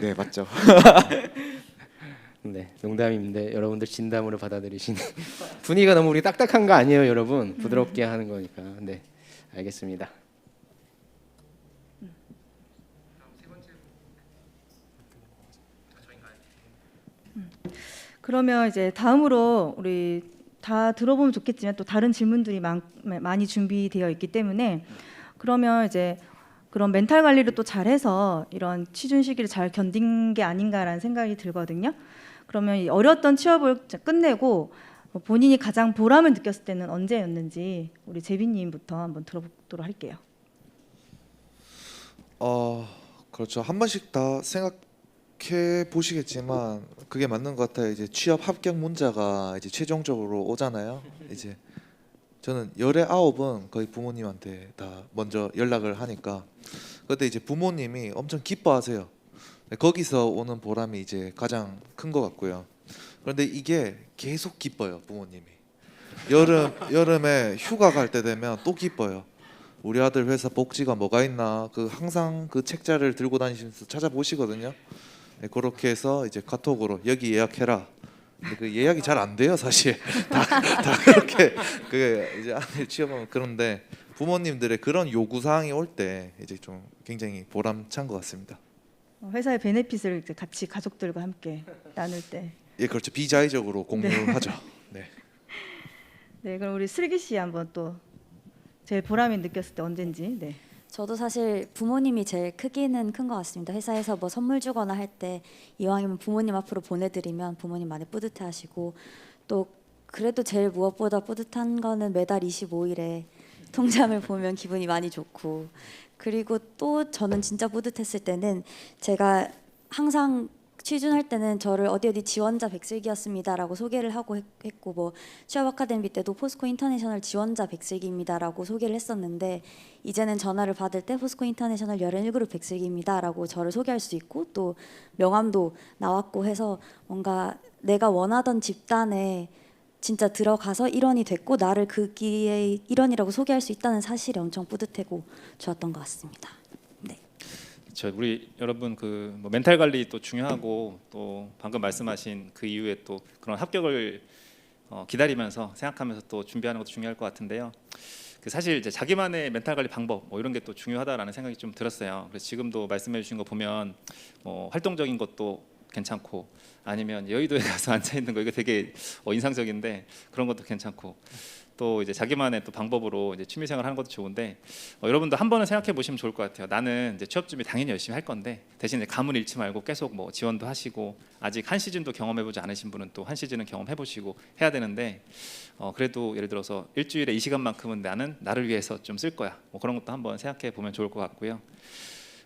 Speaker 5: 네 맞죠.
Speaker 4: 네, 농담인데 여러분들 진담으로 받아들이시는 분위기가 너무 우리 딱딱한 거 아니에요, 여러분? 부드럽게 하는 거니까. 네, 알겠습니다.
Speaker 1: 그러면 이제 다음으로 우리 다 들어보면 좋겠지만 또 다른 질문들이 많이 준비되어 있기 때문에 그러면 이제 그런 멘탈 관리를 또 잘해서 이런 취준 시기를 잘 견딘 게 아닌가라는 생각이 들거든요. 그러면 이 어려웠던 취업을 끝내고 본인이 가장 보람을 느꼈을 때는 언제였는지 우리 재빈님부터 한번 들어보도록 할게요.
Speaker 7: 그렇죠. 한 번씩 다 생각해 보시겠지만 그게 맞는 것 같아요. 이제 취업 합격 문자가 이제 최종적으로 오잖아요. 이제 저는 19은 거의 부모님한테 다 먼저 연락을 하니까 그때 이제 부모님이 엄청 기뻐하세요. 거기서 오는 보람이 이제 가장 큰 것 같고요. 그런데 이게 계속 기뻐요, 부모님이. 여름에 휴가 갈 때 되면 또 기뻐요. 우리 아들 회사 복지가 뭐가 있나 그 항상 그 책자를 들고 다니시면서 찾아보시거든요. 네, 그렇게 해서 이제 카톡으로 여기 예약해라. 근데 그 예약이 잘 안 돼요, 사실. 다 그렇게 그 이제 아들 취업하면 그런데 부모님들의 그런 요구 사항이 올 때 이제 좀 굉장히 보람찬 것 같습니다.
Speaker 1: 회사의 베네핏을 이제 같이 가족들과 함께 나눌 때.
Speaker 7: 예, 그렇죠. 비자의적으로 공유하죠. 네.
Speaker 1: 네, 그럼 우리 슬기 씨 한번 또 제일 보람이 느꼈을 때 언젠지. 네.
Speaker 6: 저도 사실 부모님이 제일 크기는 큰 것 같습니다. 회사에서 뭐 선물 주거나 할 때 이왕이면 부모님 앞으로 보내드리면 부모님 많이 뿌듯해하시고 또 그래도 제일 무엇보다 뿌듯한 거는 매달 25일에 통장을 보면 기분이 많이 좋고 그리고 또 저는 진짜 뿌듯했을 때는 제가 항상 취준할 때는 저를 어디 지원자 백슬기였습니다라고 소개를 하고 했고 뭐 취업 아카데미 때도 포스코 인터내셔널 지원자 백슬기입니다라고 소개를 했었는데 이제는 전화를 받을 때 포스코 인터내셔널 11그룹 백슬기입니다라고 저를 소개할 수 있고 또 명함도 나왔고 해서 뭔가 내가 원하던 집단에 진짜 들어가서 일원이 됐고 나를 그 기회의 일원이라고 소개할 수 있다는 사실이 엄청 뿌듯하고 좋았던 것 같습니다. 네.
Speaker 3: 저 우리 여러분 뭐 멘탈 관리 또 중요하고 또 방금 말씀하신 그 이후에 또 그런 합격을 기다리면서 생각하면서 또 준비하는 것도 중요할 것 같은데요. 사실 이제 자기만의 멘탈 관리 방법 뭐 이런 게 또 중요하다라는 생각이 좀 들었어요. 그래서 지금도 말씀해 주신 거 보면 활동적인 것도 괜찮고 아니면 여의도에 가서 앉아 있는 거 이거 되게 인상적인데 그런 것도 괜찮고 또 이제 자기만의 또 방법으로 이제 취미생활 하는 것도 좋은데 여러분도 한 번은 생각해 보시면 좋을 것 같아요. 나는 이제 취업 준비 당연히 열심히 할 건데 대신 감을 잃지 말고 계속 뭐 지원도 하시고 아직 한 시즌도 경험해보지 않으신 분은 또 한 시즌은 경험해보시고 해야 되는데 그래도 예를 들어서 일주일에 이 시간만큼은 나는 나를 위해서 좀 쓸 거야. 뭐 그런 것도 한번 생각해 보면 좋을 것 같고요.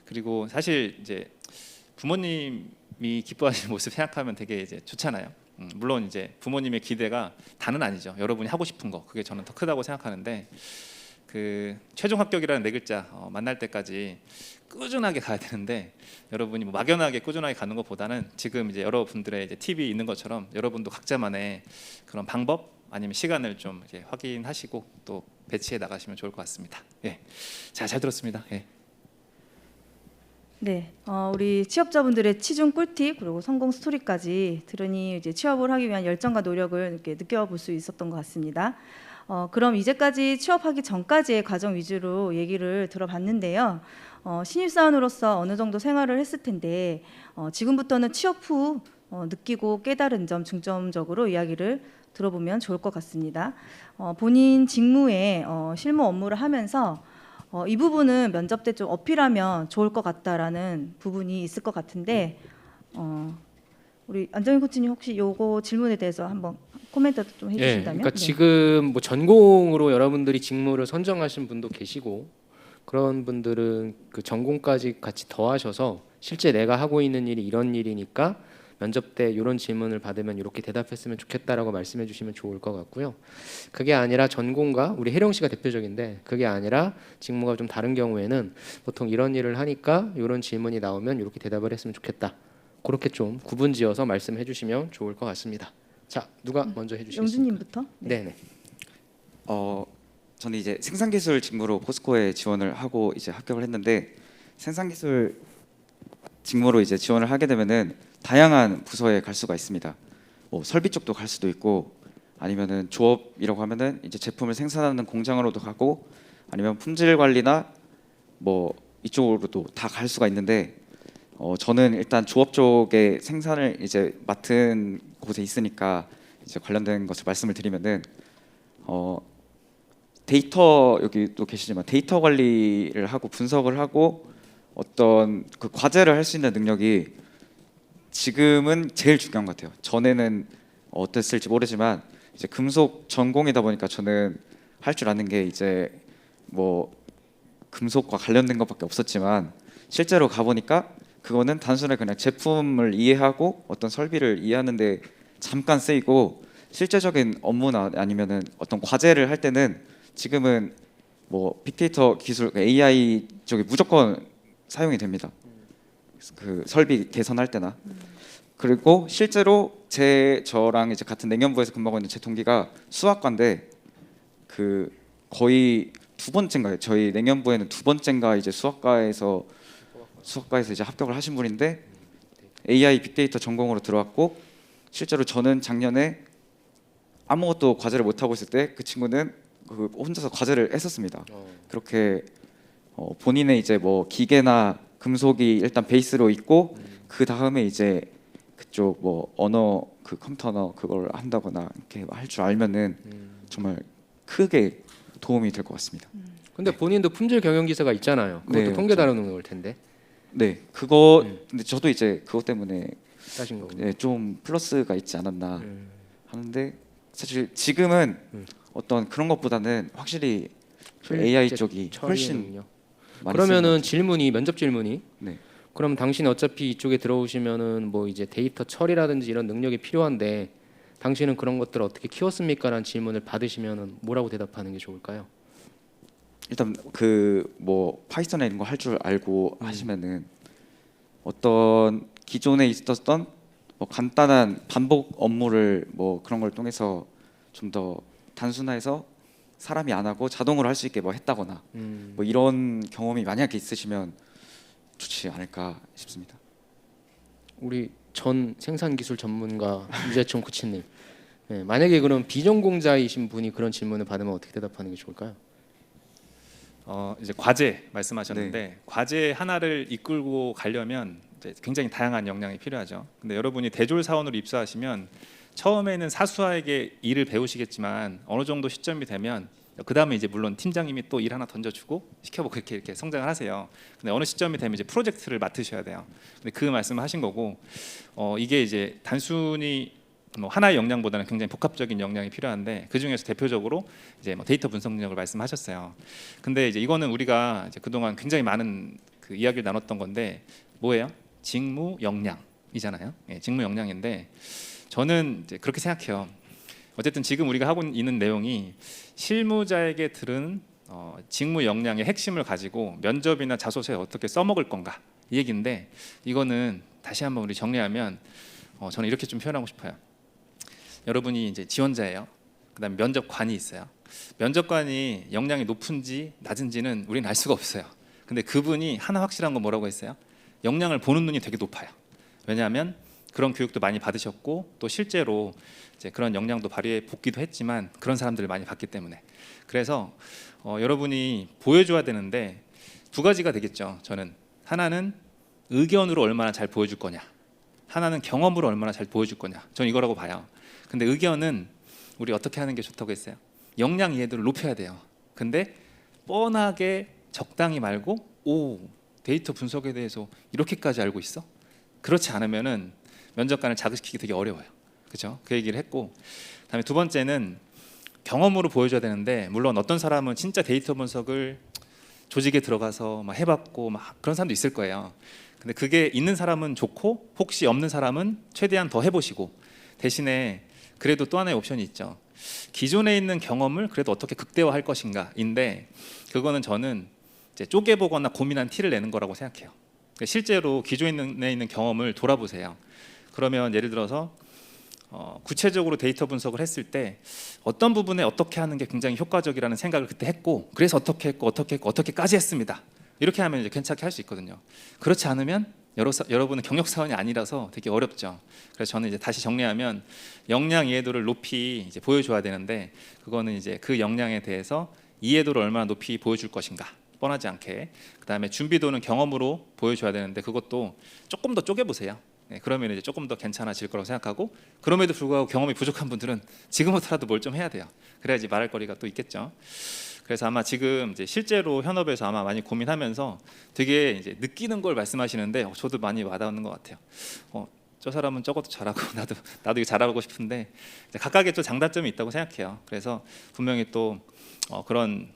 Speaker 3: 그리고 사실 이제 부모님이 기뻐하시는 모습 생각하면 되게 이제 좋잖아요. 물론 이제 부모님의 기대가 다는 아니죠. 여러분이 하고 싶은 거 그게 저는 더 크다고 생각하는데 그 최종 합격이라는 네 글자 만날 때까지 꾸준하게 가야 되는데 여러분이 뭐 막연하게 꾸준하게 가는 것보다는 지금 이제 여러분들의 이제 팁이 있는 것처럼 여러분도 각자만의 그런 방법 아니면 시간을 좀 이렇게 확인하시고 또 배치해 나가시면 좋을 것 같습니다. 예, 잘 들었습니다. 예.
Speaker 1: 네, 우리 취업자분들의 취준 꿀팁 그리고 성공 스토리까지 들으니 이제 취업을 하기 위한 열정과 노력을 이렇게 느껴볼 수 있었던 것 같습니다. 그럼 이제까지 취업하기 전까지의 과정 위주로 얘기를 들어봤는데요. 신입사원으로서 어느 정도 생활을 했을 텐데 지금부터는 취업 후 느끼고 깨달은 점 중점적으로 이야기를 들어보면 좋을 것 같습니다. 본인 직무에 실무 업무를 하면서 이 부분은 면접 때 좀 어필하면 좋을 것 같다라는 부분이 있을 것 같은데 우리 안정희 코치님 혹시 요거 질문에 대해서 한번 코멘트 좀 해주신다면?
Speaker 4: 그러니까 지금 뭐 전공으로 여러분들이 직무를 선정하신 분도 계시고 그런 분들은 그 전공까지 같이 더하셔서 실제 내가 하고 있는 일이 이런 일이니까 면접 때 이런 질문을 받으면 이렇게 대답했으면 좋겠다라고 말씀해 주시면 좋을 것 같고요. 그게 아니라 전공과 우리 혜령 씨가 대표적인데 그게 아니라 직무가 좀 다른 경우에는 보통 이런 일을 하니까 이런 질문이 나오면 이렇게 대답을 했으면 좋겠다. 그렇게 좀 구분지어서 말씀해 주시면 좋을 것 같습니다. 자, 누가 먼저 해주시겠습니까?
Speaker 1: 영준님부터.
Speaker 4: 네네.
Speaker 5: 저는 이제 생산기술 직무로 포스코에 지원을 하고 이제 합격을 했는데 생산기술 직무로 이제 지원을 하게 되면은 다양한 부서에 갈 수가 있습니다. 뭐 설비 쪽도 갈 수도 있고 아니면은 조업이라고 하면은 이제 제품을 생산하는 공장으로도 가고 아니면 품질 관리나 뭐 이쪽으로도 다 갈 수가 있는데 저는 일단 조업 쪽에 생산을 이제 맡은 곳에 있으니까 이제 관련된 것을 말씀을 드리면은 데이터 여기도 계시지만 데이터 관리를 하고 분석을 하고 어떤 그 과제를 할 수 있는 능력이 지금은 제일 중요한 것 같아요. 전에는 어땠을지 모르지만 이제 금속 전공이다 보니까 저는 할 줄 아는 게 이제 뭐 금속과 관련된 것밖에 없었지만 실제로 가보니까 그거는 단순히 그냥 제품을 이해하고 어떤 설비를 이해하는데 잠깐 쓰이고 실제적인 업무나 아니면은 어떤 과제를 할 때는 지금은 뭐 빅데이터 기술 AI 쪽에 무조건 사용이 됩니다. 그 설비 개선할 때나 그리고 실제로 저랑 이제 같은 냉연부에서 근무하고 있는 제 동기가 수학과인데 그 거의 두 번째인가요? 저희 냉연부에는 두 번째인가 이제 수학과에서 이제 합격을 하신 분인데 AI 빅데이터 전공으로 들어왔고 실제로 저는 작년에 아무것도 과제를 못 하고 있을 때 그 친구는 그 혼자서 과제를 했었습니다. 그렇게 본인의 이제 뭐 기계나 금속이 일단 베이스로 있고 그 다음에 이제 그쪽 뭐 언어 그 컴퓨터나 그걸 한다거나 이렇게 할 줄 알면은 정말 크게 도움이 될 것 같습니다.
Speaker 4: 근데 본인도 품질 경영 기사가 있잖아요. 그것도
Speaker 5: 네,
Speaker 4: 통계 다루는 걸 텐데.
Speaker 5: 네, 그거 근데 저도 이제 그것 때문에
Speaker 4: 따신 거군요.
Speaker 5: 네, 좀 플러스가 있지 않았나 하는데 사실 지금은 어떤 그런 것보다는 확실히 AI 쪽이 훨씬 많이
Speaker 4: 그러면은
Speaker 5: 쓰는 것
Speaker 4: 질문이 면접 질문이
Speaker 5: 네.
Speaker 4: 그럼 당신 어차피 이쪽에 들어오시면은 뭐 이제 데이터 처리라든지 이런 능력이 필요한데 당신은 그런 것들을 어떻게 키웠습니까라는 질문을 받으시면은 뭐라고 대답하는 게 좋을까요?
Speaker 5: 일단 그 뭐 파이썬이나 이런 거 할 줄 알고 하시면은 어떤 기존에 있었던 뭐 간단한 반복 업무를 뭐 그런 걸 통해서 좀 더 단순화해서 사람이 안 하고 자동으로 할 수 있게 뭐 했다거나 뭐 이런 경험이 만약에 있으시면 좋지 않을까 싶습니다.
Speaker 4: 우리 전 생산기술 전문가 유재총 코치님, 네, 만약에 그럼 비전공자이신 분이 그런 질문을 받으면 어떻게 대답하는 게 좋을까요?
Speaker 3: 이제 과제 말씀하셨는데
Speaker 5: 네.
Speaker 3: 과제 하나를 이끌고 가려면 이제 굉장히 다양한 역량이 필요하죠. 근데 여러분이 대졸 사원으로 입사하시면 처음에는 사수하에게 일을 배우시겠지만 어느 정도 시점이 되면 그 다음에 이제 물론 팀장님이 또 일 하나 던져주고 시켜보고 이렇게 성장을 하세요. 근데 어느 시점이 되면 이제 프로젝트를 맡으셔야 돼요. 근데 그 말씀을 하신 거고 이게 이제 단순히 뭐 하나의 역량보다는 굉장히 복합적인 역량이 필요한데 그 중에서 대표적으로 이제 뭐 데이터 분석 능력을 말씀하셨어요. 근데 이제 이거는 우리가 이제 그동안 굉장히 많은 그 이야기를 나눴던 건데 뭐예요? 직무 역량이잖아요. 예, 직무 역량인데 저는 이제 그렇게 생각해요. 어쨌든 지금 우리가 하고 있는 내용이 실무자에게 들은 직무 역량의 핵심을 가지고 면접이나 자소서에 어떻게 써먹을 건가 이 얘기인데 이거는 다시 한번 우리 정리하면 저는 이렇게 좀 표현하고 싶어요. 여러분이 이제 지원자예요. 그다음에 면접관이 있어요. 면접관이 역량이 높은지 낮은지는 우리는 알 수가 없어요. 근데 그분이 하나 확실한 건 뭐라고 했어요? 역량을 보는 눈이 되게 높아요. 왜냐하면 그런 교육도 많이 받으셨고 또 실제로 이제 그런 역량도 발휘해 보기도 했지만 그런 사람들을 많이 봤기 때문에 그래서 여러분이 보여줘야 되는데 두 가지가 되겠죠. 저는 하나는 의견으로 얼마나 잘 보여줄 거냐, 하나는 경험으로 얼마나 잘 보여줄 거냐. 저는 이거라고 봐요. 근데 의견은 우리 어떻게 하는 게 좋다고 했어요? 역량 이해도를 높여야 돼요. 근데 뻔하게 적당히 말고 오 데이터 분석에 대해서 이렇게까지 알고 있어? 그렇지 않으면은 면접관을 자극시키기 되게 어려워요. 그렇죠? 그 얘기를 했고 그다음에 두 번째는 경험으로 보여줘야 되는데 물론 어떤 사람은 진짜 데이터 분석을 조직에 들어가서 막 해봤고 막 그런 사람도 있을 거예요. 근데 그게 있는 사람은 좋고 혹시 없는 사람은 최대한 더 해보시고 대신에 그래도 또 하나의 옵션이 있죠. 기존에 있는 경험을 그래도 어떻게 극대화할 것인가인데 그거는 저는 이제 쪼개보거나 고민한 티를 내는 거라고 생각해요. 그러니까 실제로 기존에 있는 경험을 돌아보세요. 그러면 예를 들어서 구체적으로 데이터 분석을 했을 때 어떤 부분에 어떻게 하는 게 굉장히 효과적이라는 생각을 그때 했고 그래서 어떻게 했고 어떻게 했고 어떻게까지 했습니다. 이렇게 하면 이제 괜찮게 할 수 있거든요. 그렇지 않으면 여러분은 경력 사원이 아니라서 되게 어렵죠. 그래서 저는 이제 다시 정리하면 역량 이해도를 높이 이제 보여줘야 되는데 그거는 이제 그 역량에 대해서 이해도를 얼마나 높이 보여줄 것인가 뻔하지 않게 그다음에 준비도는 경험으로 보여줘야 되는데 그것도 조금 더 쪼개보세요. 네, 그러면 이제 조금 더 괜찮아질 거라고 생각하고 그럼에도 불구하고 경험이 부족한 분들은 지금부터라도 뭘 좀 해야 돼요. 그래야지 말할 거리가 또 있겠죠. 그래서 아마 지금 이제 실제로 현업에서 아마 많이 고민하면서 되게 이제 느끼는 걸 말씀하시는데 저도 많이 와닿는 것 같아요. 저 사람은 저것도 잘하고 나도 이거 잘하고 싶은데 각각의 또 장단점이 있다고 생각해요. 그래서 분명히 또 그런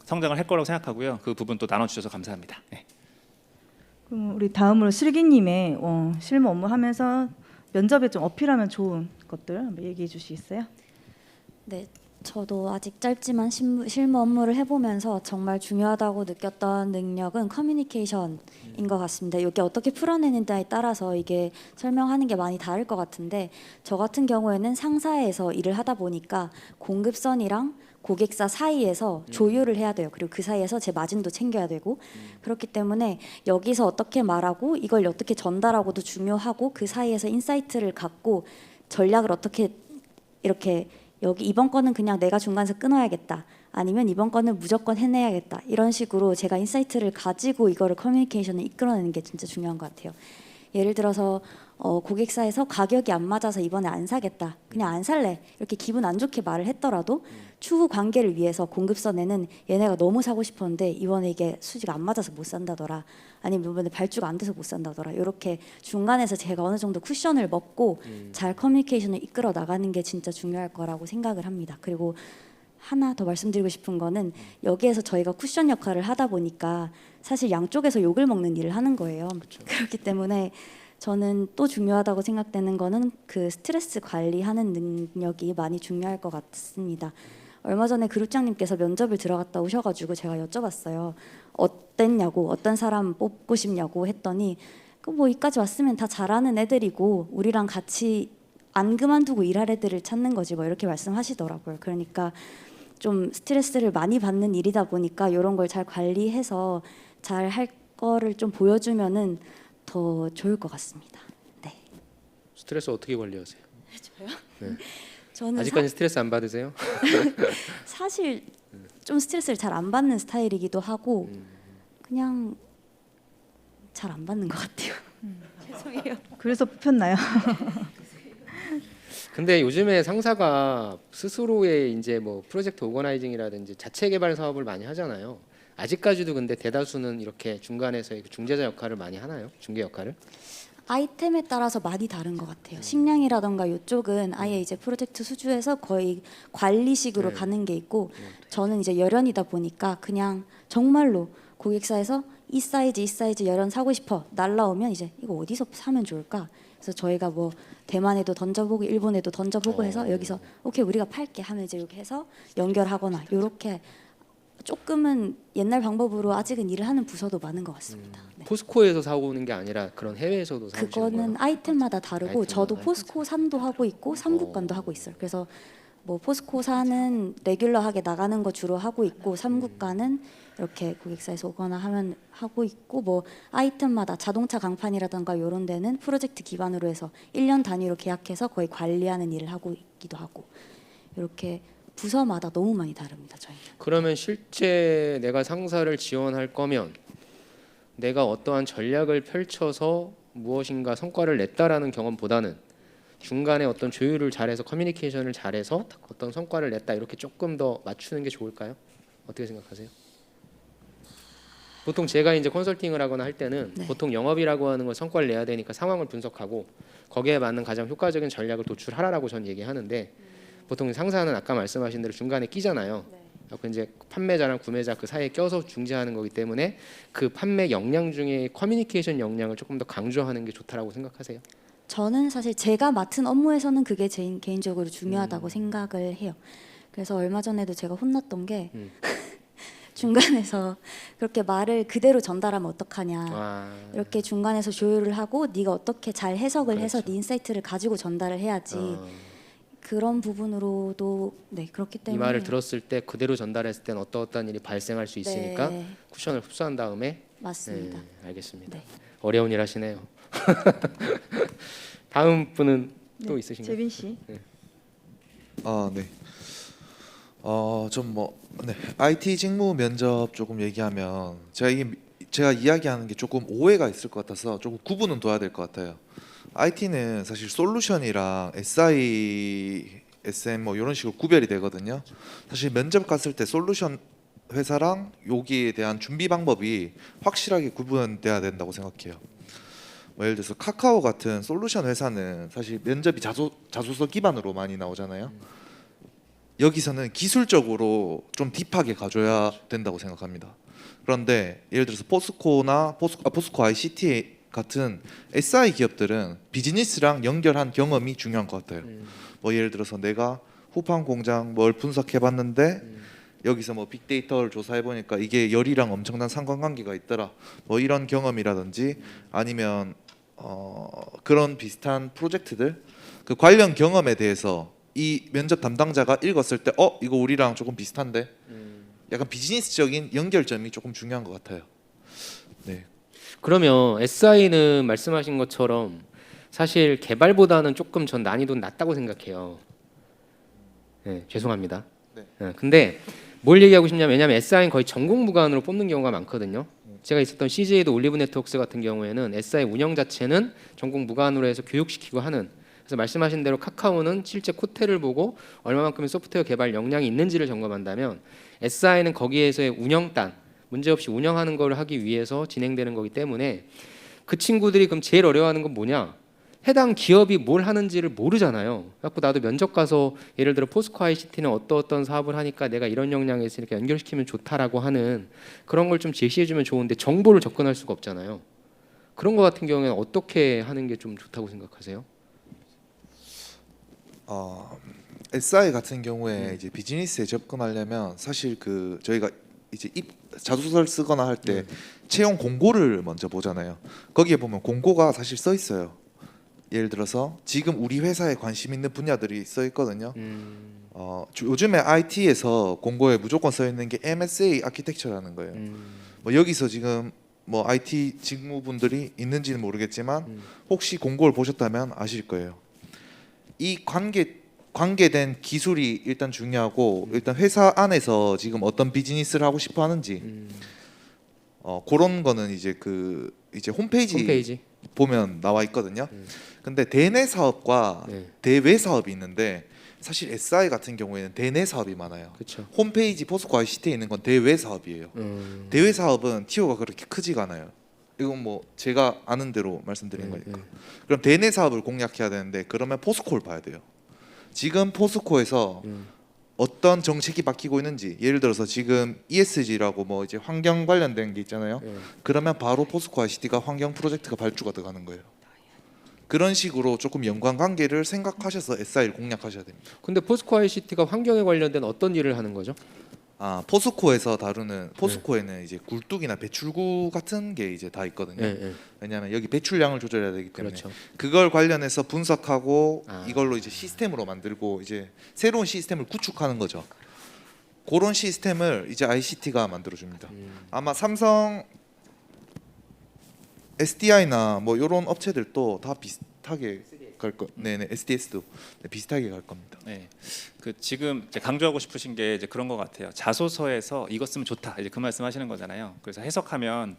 Speaker 3: 성장을 할 거라고 생각하고요. 그 부분 또 나눠주셔서 감사합니다. 네.
Speaker 1: 그럼 우리 다음으로 실기님의 실무 업무하면서 면접에 좀 어필하면 좋은 것들 한번 얘기해 주시겠어요?
Speaker 6: 네, 저도 아직 짧지만 실무 업무를 해보면서 정말 중요하다고 느꼈던 능력은 커뮤니케이션인 것 같습니다. 이게 어떻게 풀어내는지에 따라서 이게 설명하는 게 많이 다를 것 같은데 저 같은 경우에는 상사에서 일을 하다 보니까 공급선이랑 고객사 사이에서 조율을 해야 돼요. 그리고 그 사이에서 제 마진도 챙겨야 되고 그렇기 때문에 여기서 어떻게 말하고 이걸 어떻게 전달하고도 중요하고 그 사이에서 인사이트를 갖고 전략을 어떻게 이렇게 여기 이번 건은 그냥 내가 중간에서 끊어야겠다. 아니면 이번 건은 무조건 해내야겠다. 이런 식으로 제가 인사이트를 가지고 이거를 커뮤니케이션을 이끌어내는 게 진짜 중요한 것 같아요. 예를 들어서 고객사에서 가격이 안 맞아서 이번에 안 사겠다. 그냥 안 살래. 이렇게 기분 안 좋게 말을 했더라도 추후 관계를 위해서 공급선에는 얘네가 너무 사고 싶었는데 이번에 이게 수지가 안 맞아서 못 산다더라. 아니면 이번에 발주가 안 돼서 못 산다더라. 이렇게 중간에서 제가 어느 정도 쿠션을 먹고 잘 커뮤니케이션을 이끌어 나가는 게 진짜 중요할 거라고 생각을 합니다. 그리고 하나 더 말씀드리고 싶은 거는 여기에서 저희가 쿠션 역할을 하다 보니까 사실 양쪽에서 욕을 먹는 일을 하는 거예요. 그렇기 때문에 저는 또 중요하다고 생각되는 거는 그 스트레스 관리하는 능력이 많이 중요할 것 같습니다. 얼마 전에 그룹장님께서 면접을 들어갔다 오셔가지고 제가 여쭤봤어요. 어땠냐고, 어떤 사람 뽑고 싶냐고 했더니 뭐 이까지 왔으면 다 잘하는 애들이고 우리랑 같이 안 그만두고 일할 애들을 찾는 거지 뭐 이렇게 말씀하시더라고요. 그러니까 좀 스트레스를 많이 받는 일이다 보니까 이런 걸 잘 관리해서 잘 할 거를 좀 보여주면은 더 좋을 것 같습니다. 네.
Speaker 4: 스트레스 어떻게 관리하세요?
Speaker 6: 저는
Speaker 4: 아직까지 스트레스 안 받으세요?
Speaker 6: 사실 좀 스트레스를 잘 안 받는 스타일이기도 하고 그냥 잘 안 받는 것 같아요. 죄송해요.
Speaker 1: 그래서 뽑혔나요?
Speaker 4: 근데 요즘에 상사가 스스로의 이제 뭐 프로젝트 오거나이징이라든지 자체 개발 사업을 많이 하잖아요. 아직까지도 근데 대다수는 이렇게 중간에서 중재자 역할을 많이 하나요? 중개 역할을?
Speaker 6: 아이템에 따라서 많이 다른 것 같아요. 식량이라던가 이쪽은 아예 이제 프로젝트 수주에서 거의 관리식으로
Speaker 4: 네.
Speaker 6: 가는 게 있고 저는 이제 열연이다 보니까 그냥 정말로 고객사에서 이 사이즈 열연 사고 싶어 날라오면 이제 이거 어디서 사면 좋을까? 그래서 저희가 뭐 대만에도 던져보고 일본에도 던져보고 해서 여기서 오케이 우리가 팔게 하면 이제 이렇게 해서 연결하거나 이렇게 조금은 옛날 방법으로 아직은 일을 하는 부서도 많은 것 같습니다. 네.
Speaker 4: 포스코에서 사오는 게 아니라 그런 해외에서도 사오시는
Speaker 6: 그거는
Speaker 4: 거예요?
Speaker 6: 아이템마다 다르고
Speaker 4: 아이템마다.
Speaker 6: 저도 포스코 산도 하고 있고 삼국간도 하고 있어요. 그래서 뭐 포스코 산은 레귤러하게 나가는 거 주로 하고 있고 삼국간은 이렇게 고객사에서 오거나 하면 하고 있고 뭐 아이템마다 자동차 강판이라던가 이런 데는 프로젝트 기반으로 해서 1년 단위로 계약해서 거의 관리하는 일을 하고 있기도 하고 이렇게 부서마다 너무 많이 다릅니다. 저희는.
Speaker 4: 그러면 실제 내가 상사를 지원할 거면 내가 어떠한 전략을 펼쳐서 무엇인가 성과를 냈다라는 경험보다는 중간에 어떤 조율을 잘해서 커뮤니케이션을 잘해서 어떤 성과를 냈다 이렇게 조금 더 맞추는 게 좋을까요? 어떻게 생각하세요? 보통 제가 이제 컨설팅을 하거나 할 때는
Speaker 6: 네.
Speaker 4: 보통 영업이라고 하는 건 성과를 내야 되니까 상황을 분석하고 거기에 맞는 가장 효과적인 전략을 도출하라라고 전 얘기하는데 보통 상사는 아까 말씀하신 대로 중간에 끼잖아요. 그 이제 판매자랑 구매자 그 사이에 껴서 중재하는 거기 때문에 그 판매 역량 중에 커뮤니케이션 역량을 조금 더 강조하는 게 좋다라고 생각하세요?
Speaker 6: 저는 사실 제가 맡은 업무에서는 그게 제 개인적으로 중요하다고 생각을 해요. 그래서 얼마 전에도 제가 혼났던 게 중간에서 그렇게 말을 그대로 전달하면 어떡하냐. 이렇게 중간에서 조율을 하고 네가 어떻게 잘 해석을 해서 네 인사이트를 가지고 전달을 해야지. 그런 부분으로도 네 그렇기
Speaker 4: 이
Speaker 6: 때문에
Speaker 4: 말을 들었을 때 그대로 전달했을 때는 어떤 일이 발생할 수 있으니까
Speaker 6: 네,
Speaker 4: 쿠션을 흡수한 다음에
Speaker 6: 맞습니다.
Speaker 4: 네, 알겠습니다.
Speaker 6: 네.
Speaker 4: 어려운 일 하시네요. 다음 분은 또 있으신가요?
Speaker 1: 재빈 씨.
Speaker 7: 아, 네. 좀 뭐 IT 직무 면접 조금 얘기하면 제가 이야기하는 게 조금 오해가 있을 것 같아서 조금 구분은 둬야 될 것 같아요. IT는 사실 솔루션이랑 SI, SM 뭐 이런 식으로 구별이 되거든요. 사실 면접 갔을 때 솔루션 회사랑 여기에 대한 준비 방법이 확실하게 구분돼야 된다고 생각해요. 뭐 예를 들어서 카카오 같은 솔루션 회사는 사실 면접이 자소서 기반으로 많이 나오잖아요. 여기서는 기술적으로 좀 딥하게 가줘야 된다고 생각합니다. 그런데 예를 들어서 포스코 ICT 같은 SI 기업들은 비즈니스랑 연결한 경험이 중요한 것 같아요. 뭐 예를 들어서 내가 후판 공장 뭘 분석해봤는데 여기서 뭐 빅데이터를 조사해 보니까 이게 열이랑 엄청난 상관관계가 있더라. 뭐 이런 경험이라든지 아니면 그런 비슷한 프로젝트들 그 관련 경험에 대해서 이 면접 담당자가 읽었을 때 이거 우리랑 조금 비슷한데 약간 비즈니스적인 연결점이 조금 중요한 것 같아요. 네.
Speaker 4: 그러면 SI는 말씀하신 것처럼 사실 개발보다는 조금 전 난이도는 낮다고 생각해요. 네, 죄송합니다.
Speaker 7: 네.
Speaker 4: 근데 뭘 얘기하고 싶냐면 왜냐하면 SI는 거의 전공 무관으로 뽑는 경우가 많거든요. 제가 있었던 CJ도 올리브 네트워크스 같은 경우에는 SI 운영 자체는 전공 무관으로 해서 교육시키고 하는. 그래서 말씀하신 대로 카카오는 실제 코테를 보고 얼마만큼의 소프트웨어 개발 역량이 있는지를 점검한다면 SI는 거기에서의 운영단 문제없이 운영하는 걸 하기 위해서 진행되는 거기 때문에 그 친구들이 그럼 제일 어려워하는 건 뭐냐? 해당 기업이 뭘 하는지를 모르잖아요. 그래서 나도 면접 가서 예를 들어 포스코 ICT는 어떤 사업을 하니까 내가 이런 역량이 있으니까 연결시키면 좋다라고 하는 그런 걸 좀 제시해주면 좋은데 정보를 접근할 수가 없잖아요. 그런 거 같은 경우에는 어떻게 하는 게 좀 좋다고 생각하세요?
Speaker 7: SI 같은 경우에 이제 비즈니스에 접근하려면 사실 그 저희가 이제 자소서를 쓰거나 할 때 채용 공고를 먼저 보잖아요. 거기에 보면 공고가 사실 써 있어요. 예를 들어서 지금 우리 회사에 관심 있는 분야들이 써 있거든요. 요즘에 IT에서 공고에 무조건 써 있는 게 MSA 아키텍처라는 거예요. 뭐 여기서 지금 뭐 IT 직무분들이 있는지는 모르겠지만 혹시 공고를 보셨다면 아실 거예요. 이 관계된 기술이 일단 중요하고 일단 회사 안에서 지금 어떤 비즈니스를 하고 싶어 하는지 그런 거는 이제 이제 홈페이지 보면 나와 있거든요. 근데 대내 사업과 대외 사업이 있는데 사실 SI 같은 경우에는 대내 사업이 많아요.
Speaker 4: 그렇죠.
Speaker 7: 홈페이지 포스코 ICT에 있는 건 대외 사업이에요. 대외 사업은 티오가 그렇게 크지가 않아요. 이건 뭐 제가 아는 대로 말씀드린 거니까. 그럼 대내 사업을 공략해야 되는데 그러면 포스코를 봐야 돼요. 지금 포스코에서 어떤 정책이 바뀌고 있는지, 예를 들어서 지금 ESG라고 뭐 이제 환경 관련된 게 있잖아요. 그러면 바로 포스코 ICT가 환경 프로젝트가 발주가 들어가는 거예요. 그런 식으로 조금 연관관계를 생각하셔서 SI를 공략하셔야 됩니다.
Speaker 4: 근데 포스코 ICT가 환경에 관련된 어떤 일을 하는 거죠?
Speaker 7: 포스코에서 다루는 포스코에는 이제 굴뚝이나 배출구 같은 게 이제 다 있거든요. 왜냐하면 여기 배출량을 조절해야 되기 때문에
Speaker 4: 그렇죠.
Speaker 7: 그걸 관련해서 분석하고 이걸로 이제 시스템으로 만들고 이제 새로운 시스템을 구축하는 거죠. 그런 시스템을 이제 ICT가 만들어 줍니다. 아마 삼성 SDI나 뭐 이런 업체들도 다 비슷하게 갈 거. 네네, SDS도 비슷하게 갈 겁니다.
Speaker 3: 네, 그 지금 이제 강조하고 싶으신 게 이제 그런 것 같아요. 자소서에서 이것 쓰면 좋다, 이제 그 말씀하시는 거잖아요. 그래서 해석하면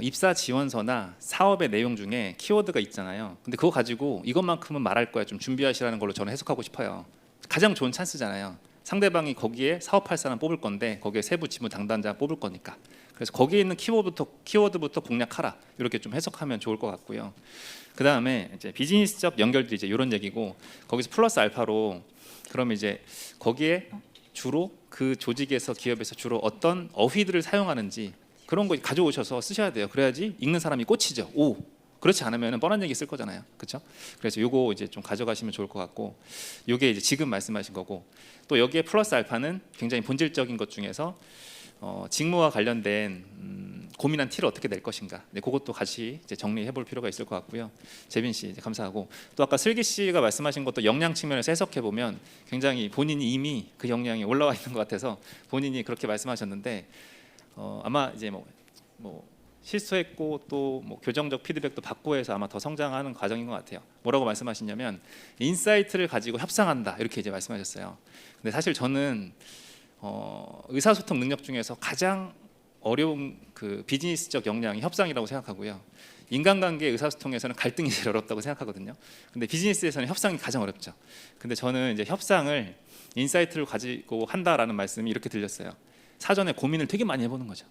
Speaker 3: 입사 지원서나 사업의 내용 중에 키워드가 있잖아요. 근데 그거 가지고 이것만큼은 말할 거야, 좀 준비하시라는 걸로 저는 해석하고 싶어요. 가장 좋은 찬스잖아요. 상대방이 거기에 사업할 사람 뽑을 건데 거기에 세부 지문 담당자 뽑을 거니까. 그래서 거기에 있는 키워드부터 공략하라, 이렇게 좀 해석하면 좋을 것 같고요. 그 다음에 이제 비즈니스적 연결들이 이제 이런 얘기고, 거기서 플러스 알파로 그러면 이제 거기에 주로 그 조직에서 기업에서 주로 어떤 어휘들을 사용하는지 그런 거 가져오셔서 쓰셔야 돼요. 그래야지 읽는 사람이 꽂히죠. 오, 그렇지 않으면 뻔한 얘기 쓸 거잖아요. 그렇죠? 그래서 요거 이제 좀 가져가시면 좋을 것 같고, 요게 이제 지금 말씀하신 거고, 또 여기에 플러스 알파는 굉장히 본질적인 것 중에서 직무와 관련된 고민한 티를 어떻게 낼 것인가, 네, 그것도 같이 이제 정리해볼 필요가 있을 것 같고요. 재빈 씨 이제 감사하고, 또 아까 슬기 씨가 말씀하신 것도 역량 측면에서 해석해 보면 굉장히 본인이 이미 그 역량이 올라와 있는 것 같아서 본인이 그렇게 말씀하셨는데 아마 이제 뭐 실수했고 또 뭐 교정적 피드백도 받고 해서 아마 더 성장하는 과정인 것 같아요. 뭐라고 말씀하시냐면 인사이트를 가지고 협상한다, 이렇게 이제 말씀하셨어요. 근데 사실 저는 의사소통 능력 중에서 가장 어려운 그 비즈니스적 역량이 협상이라고 생각하고요. 인간관계 의사소통에서는 갈등이 제일 어렵다고 생각하거든요. 근데 비즈니스에서는 협상이 가장 어렵죠. 근데 저는 이제 협상을 인사이트를 가지고 한다라는 말씀이 이렇게 들렸어요. 사전에 고민을 되게 많이 해보는 거죠.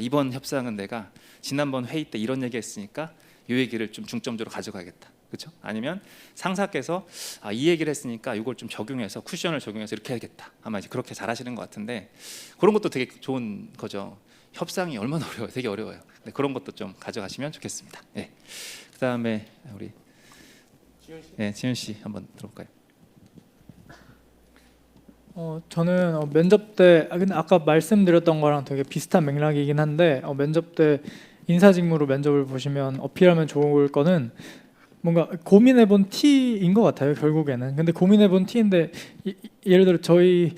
Speaker 3: 이번 협상은 내가 지난번 회의 때 이런 얘기했으니까 이 얘기를 좀 중점적으로 가져가겠다. 그렇죠? 아니면 상사께서 이 얘기를 했으니까 이걸 좀 적용해서 쿠션을 적용해서 이렇게 해야겠다. 아마 이제 그렇게 잘하시는 것 같은데, 그런 것도 되게 좋은 거죠. 협상이 얼마나 어려워요. 되게 어려워요. 네, 그런 것도 좀 가져가시면 좋겠습니다. 네. 그다음에 우리 지윤 씨 한번 들어볼까요?
Speaker 8: 저는 면접 때 근데 아까 말씀드렸던 거랑 되게 비슷한 맥락이긴 한데 면접 때 인사 직무로 면접을 보시면 어필하면 좋을 거는 뭔가 고민해본 티인 것 같아요, 결국에는. 근데 고민해본 티인데 예를 들어 저희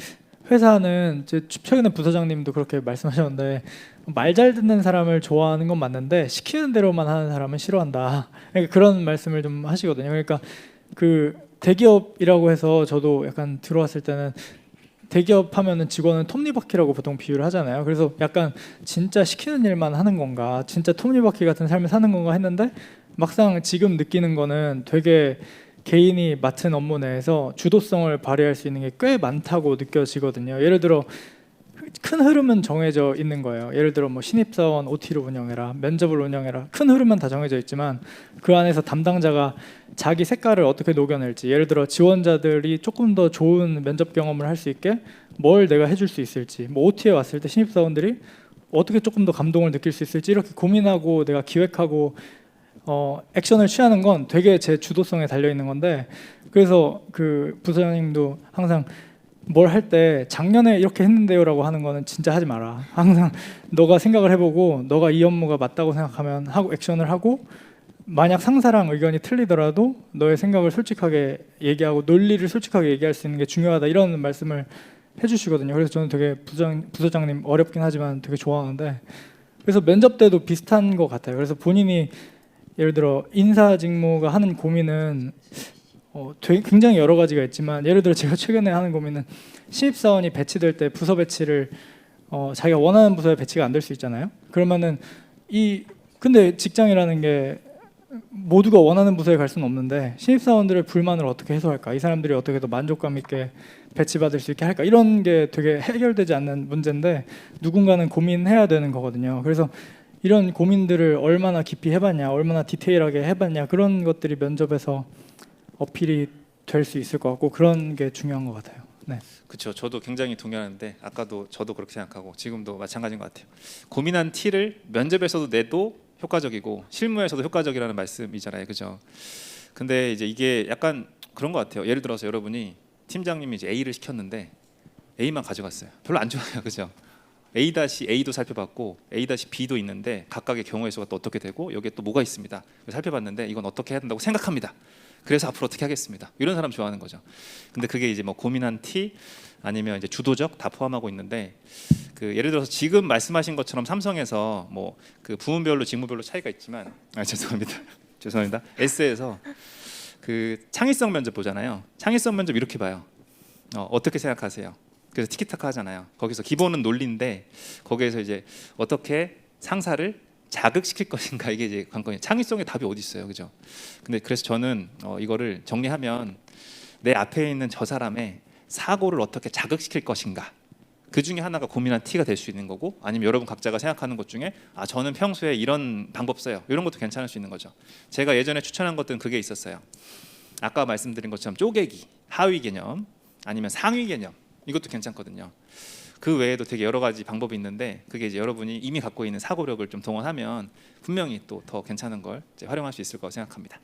Speaker 8: 회사는 이제 최근에 부서장님도 그렇게 말씀하셨는데 말 잘 듣는 사람을 좋아하는 건 맞는데 시키는 대로만 하는 사람은 싫어한다. 그러니까 그런 말씀을 좀 하시거든요. 그러니까 그 대기업이라고 해서 저도 약간 들어왔을 때는 대기업 하면은 직원은 톱니바퀴라고 보통 비유를 하잖아요. 그래서 약간 진짜 시키는 일만 하는 건가, 진짜 톱니바퀴 같은 삶을 사는 건가 했는데 막상 지금 느끼는 거는 되게 개인이 맡은 업무 내에서 주도성을 발휘할 수 있는 게 꽤 많다고 느껴지거든요. 예를 들어 큰 흐름은 정해져 있는 거예요. 예를 들어 뭐 신입사원 OT를 운영해라, 면접을 운영해라. 큰 흐름은 다 정해져 있지만 그 안에서 담당자가 자기 색깔을 어떻게 녹여낼지, 예를 들어 지원자들이 조금 더 좋은 면접 경험을 할 수 있게 뭘 내가 해줄 수 있을지, 뭐 OT에 왔을 때 신입사원들이 어떻게 조금 더 감동을 느낄 수 있을지 이렇게 고민하고 내가 기획하고 액션을 취하는 건 되게 제 주도성에 달려 있는 건데, 그래서 그 부서장님도 항상 뭘 할 때 작년에 이렇게 했는데요라고 하는 거는 진짜 하지 마라. 항상 너가 생각을 해보고 너가 이 업무가 맞다고 생각하면 하고 액션을 하고, 만약 상사랑 의견이 틀리더라도 너의 생각을 솔직하게 얘기하고 논리를 솔직하게 얘기할 수 있는 게 중요하다, 이런 말씀을 해주시거든요. 그래서 저는 되게 부서장님 어렵긴 하지만 되게 좋아하는데, 그래서 면접 때도 비슷한 것 같아요. 그래서 본인이 예를 들어 인사 직무가 하는 고민은 되게 굉장히 여러 가지가 있지만, 예를 들어 제가 최근에 하는 고민은 신입사원이 배치될 때 부서 배치를 자기가 원하는 부서에 배치가 안 될 수 있잖아요. 그러면은 근데 직장이라는 게 모두가 원하는 부서에 갈 수는 없는데 신입사원들의 불만을 어떻게 해소할까, 이 사람들이 어떻게 더 만족감 있게 배치받을 수 있게 할까, 이런 게 되게 해결되지 않는 문제인데 누군가는 고민해야 되는 거거든요. 그래서 이런 고민들을 얼마나 깊이 해봤냐, 얼마나 디테일하게 해봤냐, 그런 것들이 면접에서 어필이 될 수 있을 것 같고, 그런 게 중요한 것 같아요. 네.
Speaker 3: 그렇죠. 저도 굉장히 동의하는데 아까도 저도 그렇게 생각하고 지금도 마찬가지인 것 같아요. 고민한 티를 면접에서도 내도 효과적이고 실무에서도 효과적이라는 말씀이잖아요, 그죠? 근데 이제 이게 약간 그런 것 같아요. 예를 들어서 여러분이 팀장님이 이제 A를 시켰는데 A만 가져갔어요. 별로 안 좋아요, 그죠? A-A도 살펴봤고 A-B도 있는데 각각의 경우의 수가 또 어떻게 되고 여기에 또 뭐가 있습니다. 살펴봤는데 이건 어떻게 해야 된다고 생각합니다. 그래서 앞으로 어떻게 하겠습니다. 이런 사람 좋아하는 거죠. 근데 그게 이제 뭐 고민한 티 아니면 이제 주도적 다 포함하고 있는데, 그 예를 들어서 지금 말씀하신 것처럼 삼성에서 뭐 그 부문별로 직무별로 차이가 있지만 죄송합니다. 죄송합니다. S에서 그 창의성 면접 보잖아요. 창의성 면접 이렇게 봐요. 어떻게 생각하세요? 그래서 티키타카 하잖아요. 거기서 기본은 논리인데 거기에서 이제 어떻게 상사를 자극시킬 것인가, 이게 이제 관건이에요. 창의성의 답이 어디 있어요, 그죠? 근데 그래서 저는 이거를 정리하면 내 앞에 있는 저 사람의 사고를 어떻게 자극시킬 것인가, 그 중에 하나가 고민한 T가 될 수 있는 거고, 아니면 여러분 각자가 생각하는 것 중에 저는 평소에 이런 방법 써요, 이런 것도 괜찮을 수 있는 거죠. 제가 예전에 추천한 것들은 그게 있었어요. 아까 말씀드린 것처럼 쪼개기, 하위 개념, 아니면 상위 개념, 이것도 괜찮거든요. 그 외에도 되게 여러 가지 방법이 있는데 그게 이제 여러분이 이미 갖고 있는 사고력을 좀 동원하면 분명히 또 더 괜찮은 걸 이제 활용할 수 있을 거라고 생각합니다.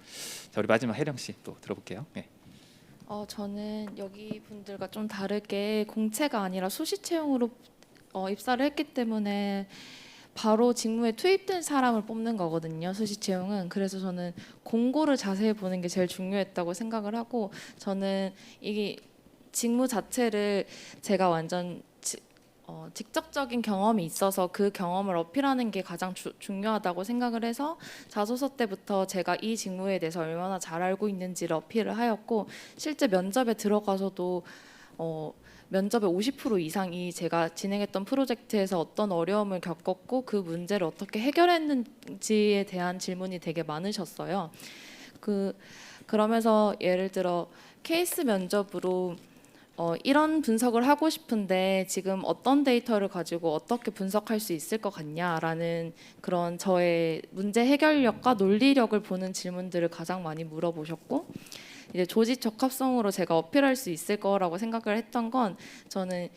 Speaker 3: 자, 우리 마지막 혜령 씨 또 들어볼게요. 네.
Speaker 9: 저는 여기 분들과 좀 다르게 공채가 아니라 수시 채용으로 입사를 했기 때문에 바로 직무에 투입된 사람을 뽑는 거거든요, 수시 채용은. 그래서 저는 공고를 자세히 보는 게 제일 중요했다고 생각을 하고, 저는 이게 직무 자체를 제가 완전 직접적인 경험이 있어서 그 경험을 어필하는 게 가장 중요하다고 생각을 해서 자소서 때부터 제가 이 직무에 대해서 얼마나 잘 알고 있는지를 어필을 하였고, 실제 면접에 들어가서도 면접의 50% 이상이 제가 진행했던 프로젝트에서 어떤 어려움을 겪었고 그 문제를 어떻게 해결했는지에 대한 질문이 되게 많으셨어요. 그러면서 예를 들어 케이스 면접으로 이런 분석을 하고 싶은데 지금 어떤 데이터를 가지고 어떻게 분석할 수 있을 것 같냐라는 그런 저의 문제 해결력과 논리력을 보는 질문들을 가장 많이 물어보셨고, 이제 조직 적합성으로 제가 어필할 수 있을 거라고 생각을 했던 건, 저는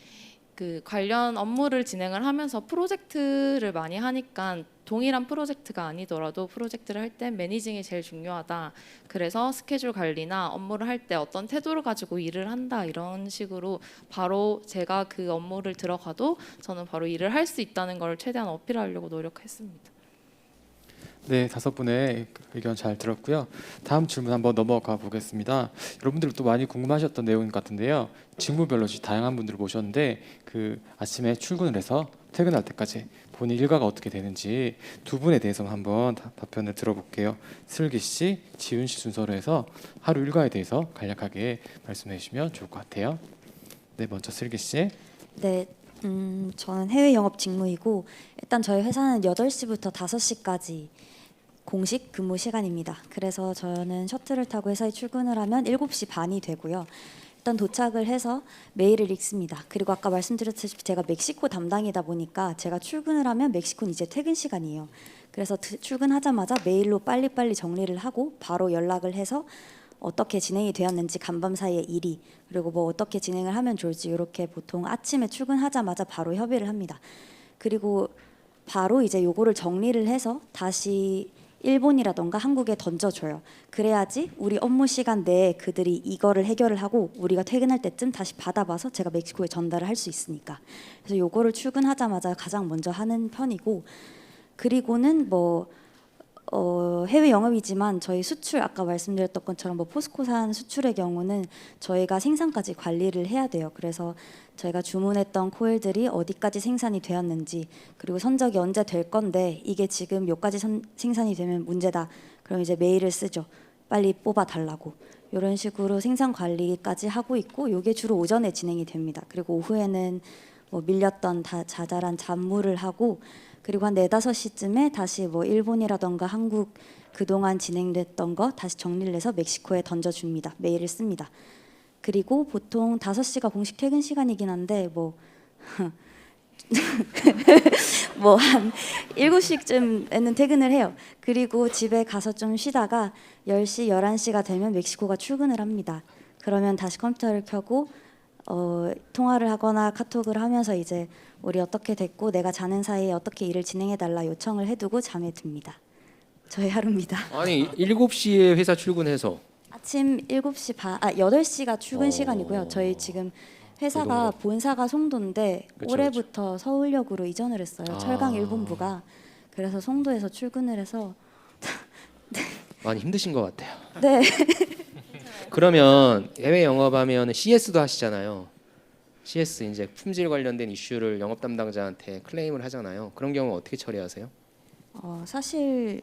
Speaker 9: 그 관련 업무를 진행을 하면서 프로젝트를 많이 하니까 동일한 프로젝트가 아니더라도 프로젝트를 할 때 매니징이 제일 중요하다. 그래서 스케줄 관리나 업무를 할 때 어떤 태도를 가지고 일을 한다, 이런 식으로 바로 제가 그 업무를 들어가도 저는 바로 일을 할 수 있다는 걸 최대한 어필하려고 노력했습니다.
Speaker 2: 네, 5분의 의견 잘 들었고요. 다음 질문 한번 넘어가 보겠습니다. 여러분들 또 많이 궁금하셨던 내용 같은데요. 직무별로 다양한 분들을 모셨는데 그 아침에 출근을 해서 퇴근할 때까지 본인 일과가 어떻게 되는지 두 분에 대해서 한번 답변을 들어볼게요. 슬기 씨, 지훈 씨 순서로 해서 하루 일과에 대해서 간략하게 말씀해 주시면 좋을 것 같아요. 네, 먼저 슬기 씨.
Speaker 6: 네, 저는 해외 영업 직무이고, 일단 저희 회사는 8시부터 5시까지 공식 근무 시간입니다. 그래서 저는 셔틀을 타고 회사에 출근을 하면 7시 반이 되고요. 일단 도착을 해서 메일을 읽습니다. 그리고 아까 말씀드렸다시피 제가 멕시코 담당이다 보니까 제가 출근을 하면 멕시코는 이제 퇴근 시간이에요. 그래서 출근하자마자 메일로 빨리빨리 정리를 하고 바로 연락을 해서 어떻게 진행이 되었는지 간밤 사이에 일이 그리고 뭐 어떻게 진행을 하면 좋을지 이렇게 보통 아침에 출근하자마자 바로 협의를 합니다. 그리고 바로 이제 요거를 정리를 해서 다시 일본이라던가 한국에 던져줘요. 그래야지 우리 업무 시간 내에 그들이 이거를 해결을 하고 우리가 퇴근할 때쯤 다시 받아봐서 제가 멕시코에 전달을 할 수 있으니까. 그래서 요거를 출근하자마자 가장 먼저 하는 편이고 그리고는 뭐 해외 영업이지만 저희 수출 아까 말씀드렸던 것처럼 뭐 포스코산 수출의 경우는 저희가 생산까지 관리를 해야 돼요. 그래서 저희가 주문했던 코일들이 어디까지 생산이 되었는지 그리고 선적이 언제 될 건데 이게 지금 요까지 생산이 되면 문제다. 그럼 이제 메일을 쓰죠. 빨리 뽑아 달라고. 이런 식으로 생산 관리까지 하고 있고 요게 주로 오전에 진행이 됩니다. 그리고 오후에는 뭐 밀렸던 자잘한 잡무를 하고 그리고 한 4, 5시쯤에 다시 뭐 일본이라던가 한국 그동안 진행됐던 거 다시 정리를 해서 멕시코에 던져줍니다. 메일을 씁니다. 그리고 보통 5시가 공식 퇴근 시간이긴 한데 뭐 한 7시쯤에는 퇴근을 해요. 그리고 집에 가서 좀 쉬다가 10시, 11시가 되면 멕시코가 출근을 합니다. 그러면 다시 컴퓨터를 켜고 통화를 하거나 카톡을 하면서 이제 우리 어떻게 됐고 내가 자는 사이에 어떻게 일을 진행해달라 요청을 해두고 잠에 듭니다. 저의 하루입니다.
Speaker 4: 아니 7시에 회사 출근해서
Speaker 6: 아침 7시 반, 8시가 출근 시간이고요. 저희 지금 회사가 본사가 송도인데
Speaker 4: 그쵸,
Speaker 6: 올해부터 서울역으로 이전을 했어요.
Speaker 4: 아.
Speaker 6: 철강 1본부가. 그래서 송도에서 출근을 해서
Speaker 4: 많이 힘드신 것 같아요.
Speaker 6: 네.
Speaker 4: 그러면 해외 영업하면 CS도 하시잖아요. CS 이제 품질 관련된 이슈를 영업 담당자한테 클레임을 하잖아요. 그런 경우 어떻게 처리하세요?
Speaker 6: 사실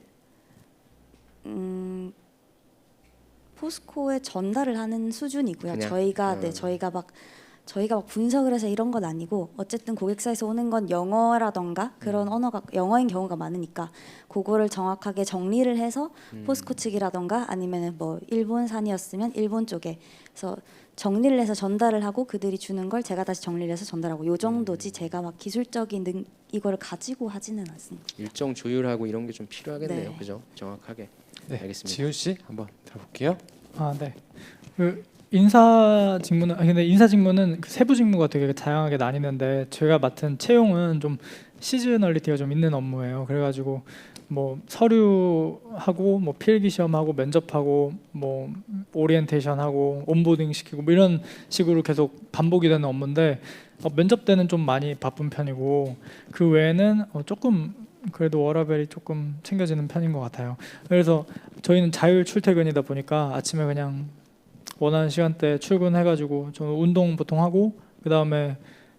Speaker 6: 포스코에 전달을 하는 수준이고요.
Speaker 4: 그냥?
Speaker 6: 저희가 막 분석을 해서 이런 건 아니고 어쨌든 고객사에서 오는 건 영어라던가 그런 언어가 영어인 경우가 많으니까 그거를 정확하게 정리를 해서 포스코 측이라던가 아니면은 뭐 일본산이었으면 일본 쪽에 그래서 정리를 해서 전달을 하고 그들이 주는 걸 제가 다시 정리를 해서 전달하고 요 정도지 제가 막 기술적인 이거를 가지고 하지는 않습니다.
Speaker 4: 일정 조율하고 이런 게 좀 필요하겠네요.
Speaker 6: 네.
Speaker 4: 그죠? 정확하게.
Speaker 2: 네,
Speaker 4: 알겠습니다.
Speaker 2: 지훈 씨 한번 들어볼게요.
Speaker 8: 네. 그 인사 직무는 근데 인사 직무는 그 세부 직무가 되게 다양하게 나뉘는데 제가 맡은 채용은 좀 시즈널리티가 좀 있는 업무예요. 그래가지고 뭐 서류하고 뭐 필기 시험하고 면접하고 뭐 오리엔테이션하고 온보딩 시키고 뭐 이런 식으로 계속 반복이 되는 업무인데 면접 때는 좀 많이 바쁜 편이고 그 외에는 조금 그래도 워라밸이 조금 챙겨지는 편인 것 같아요. 그래서 저희는 자율 출퇴근이다 보니까 아침에 그냥 원하는 시간대 출근해가지고 저는 운동 보통 하고 그 다음에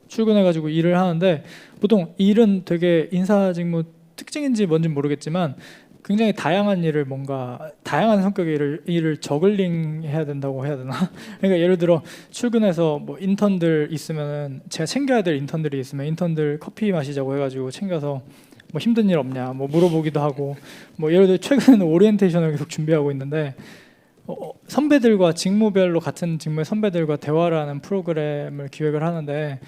Speaker 8: 출근해가지고 일을 하는데 보통 일은 되게 인사 직무 특징인지 뭔지 모르겠지만 굉장히 다양한 일을 뭔가 다양한 성격의 일을 저글링 해야 된다고 해야 되나? 그러니까 예를 들어 출근해서 뭐 인턴들 있으면은 제가 챙겨야 될 인턴들이 있으면 인턴들 커피 마시자고 해가지고 챙겨서 뭐 힘든 일 없냐 뭐 물어보기도 하고 뭐 예를 들어 최근에는 오리엔테이션을 계속 준비하고 있는데 선배들과 직무별로 같은 직무의 선배들과 대화를 하는 프로그램을 기획을 하는데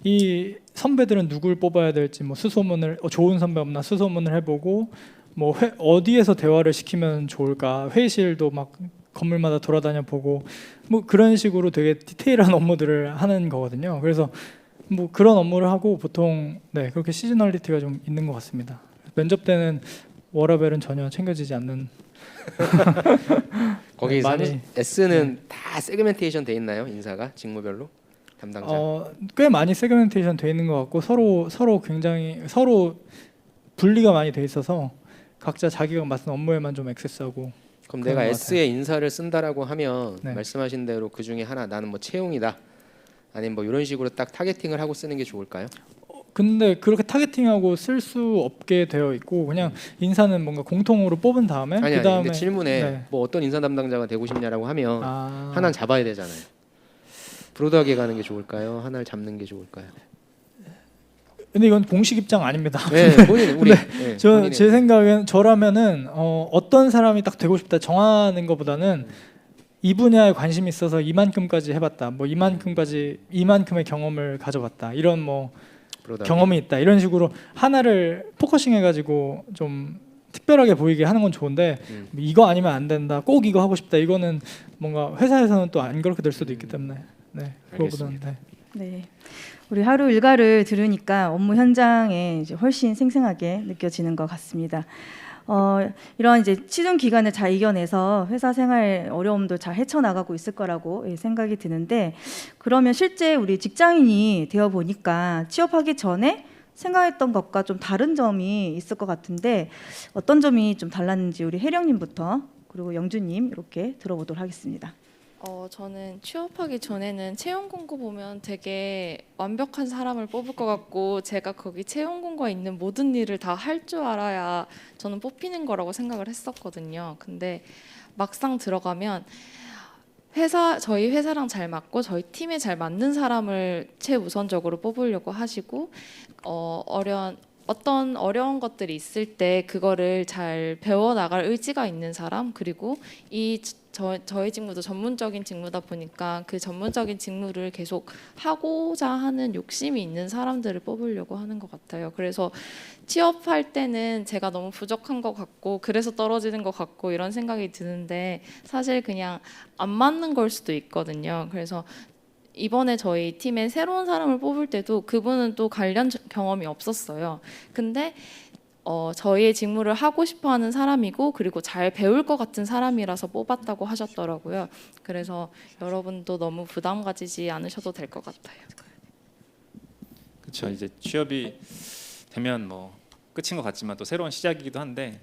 Speaker 8: 이 선배들은 누굴 뽑아야 될지 뭐 수소문을 좋은 선배 없나 수소문을 해보고 뭐 어디에서 대화를 시키면 좋을까 회의실도 막 건물마다 돌아다녀 보고 뭐 그런 식으로 되게 디테일한 업무들을 하는 거거든요. 그래서 뭐 그런 업무를 하고 보통 네 그렇게 시즈널리티가 좀 있는 것 같습니다. 면접 때는 워라밸은 전혀 챙겨지지 않는.
Speaker 4: 거기서
Speaker 8: 많이
Speaker 4: S는 다 세그멘테이션 돼 있나요? 인사가 직무별로 담당자?
Speaker 8: 꽤 많이 세그멘테이션 돼 있는 것 같고 서로 굉장히 서로 분리가 많이 돼 있어서 각자 자기가 맡은 업무에만 좀 액세스하고.
Speaker 4: 그럼 내가 S에 인사를 쓴다라고 하면
Speaker 8: 네.
Speaker 4: 말씀하신 대로 그 중에 하나 나는 뭐 채용이다 아니면 뭐 이런 식으로 딱 타겟팅을 하고 쓰는 게 좋을까요?
Speaker 8: 근데 그렇게 타겟팅하고 쓸 수 없게 되어 있고 그냥 인사는 뭔가 공통으로 뽑은 다음에
Speaker 4: 아니
Speaker 8: 그다음에
Speaker 4: 근데 질문에
Speaker 8: 네.
Speaker 4: 뭐 어떤 인사 담당자가 되고 싶냐라고 하면 하나는 잡아야 되잖아요. 브로드하게 가는 게 좋을까요? 하나를 잡는 게 좋을까요?
Speaker 8: 근데 이건 공식 입장 아닙니다.
Speaker 4: 네, 본인 우리 네,
Speaker 8: 제 생각엔 저라면은 어떤 사람이 딱 되고 싶다 정하는 것보다는 이 분야에 관심이 있어서 이만큼까지 해봤다, 뭐 이만큼의 경험을 가져봤다, 이런 뭐 경험이 있다, 이런 식으로 하나를 포커싱해가지고 좀 특별하게 보이게 하는 건 좋은데 이거 아니면 안 된다, 꼭 이거 하고 싶다, 이거는 뭔가 회사에서는 또 안 그렇게 될 수도 있기 때문에 네, 그거보다는 네.
Speaker 1: 네. 우리 하루 일과를 들으니까 업무 현장에 이제 훨씬 생생하게 느껴지는 것 같습니다. 이런 이제 취준 기간을 잘 이겨내서 회사 생활 어려움도 잘 헤쳐나가고 있을 거라고 생각이 드는데, 그러면 실제 우리 직장인이 되어 보니까 취업하기 전에 생각했던 것과 좀 다른 점이 있을 것 같은데 어떤 점이 좀 달랐는지 우리 혜령님부터, 그리고 영주님 이렇게 들어보도록 하겠습니다.
Speaker 9: 저는 취업하기 전에는 채용 공고 보면 되게 완벽한 사람을 뽑을 것 같고 제가 거기 채용 공고에 있는 모든 일을 다 할 줄 알아야 저는 뽑히는 거라고 생각을 했었거든요. 근데 막상 들어가면 저희 회사랑 잘 맞고 저희 팀에 잘 맞는 사람을 최우선적으로 뽑으려고 하시고 어떤 어려운 것들이 있을 때 그거를 잘 배워나갈 의지가 있는 사람, 그리고 저희 직무도 전문적인 직무다 보니까 그 전문적인 직무를 계속 하고자 하는 욕심이 있는 사람들을 뽑으려고 하는 것 같아요. 그래서 취업할 때는 제가 너무 부족한 것 같고 그래서 떨어지는 것 같고 이런 생각이 드는데 사실 그냥 안 맞는 걸 수도 있거든요. 그래서 이번에 저희 팀에 새로운 사람을 뽑을 때도 그분은 또 관련 경험이 없었어요. 근데 저희의 직무를 하고 싶어하는 사람이고 그리고 잘 배울 것 같은 사람이라서 뽑았다고 하셨더라고요. 그래서 여러분도 너무 부담 가지지 않으셔도 될 것 같아요.
Speaker 3: 그렇죠. 이제 취업이 되면 뭐 끝인 것 같지만 또 새로운 시작이기도 한데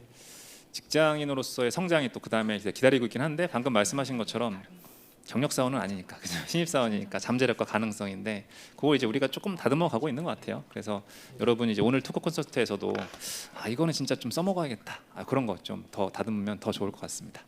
Speaker 3: 직장인으로서의 성장이 또 그 다음에 기다리고 있긴 한데 방금 말씀하신 것처럼 경력 사원은 아니니까 그죠? 신입 사원이니까 잠재력과 가능성인데 그거 이제 우리가 조금 다듬어 가고 있는 것 같아요. 그래서 여러분이 이제 오늘 토크 콘서트에서도 이거는 진짜 좀 써먹어야겠다, 그런 거 좀 더 다듬으면 더 좋을 것 같습니다.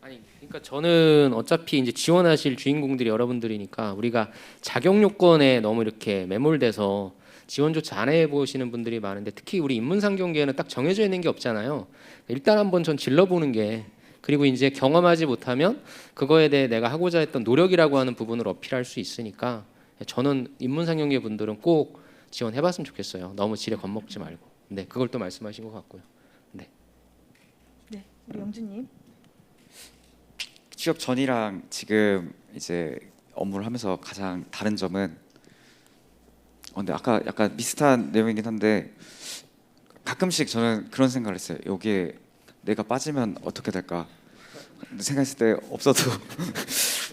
Speaker 4: 아니 그러니까 저는 어차피 이제 지원하실 주인공들이 여러분들이니까 우리가 자격 요건에 너무 이렇게 매몰돼서 지원조차 안 해보시는 분들이 많은데 특히 우리 인문상경계에는 딱 정해져 있는 게 없잖아요. 일단 한번 전 질러보는 게, 그리고 이제 경험하지 못하면 그거에 대해 내가 하고자 했던 노력이라고 하는 부분을 어필할 수 있으니까 저는 인문상경계 분들은 꼭 지원해봤으면 좋겠어요. 너무 지레 겁먹지 말고. 네, 그걸 또 말씀하신 것 같고요. 네.
Speaker 1: 네, 우리 영주님.
Speaker 5: 취업 전이랑 지금 이제 업무를 하면서 가장 다른 점은 근데 아까 약간 비슷한 내용이긴 한데 가끔씩 저는 그런 생각을 했어요. 여기에 내가 빠지면 어떻게 될까 생각했을 때 없어도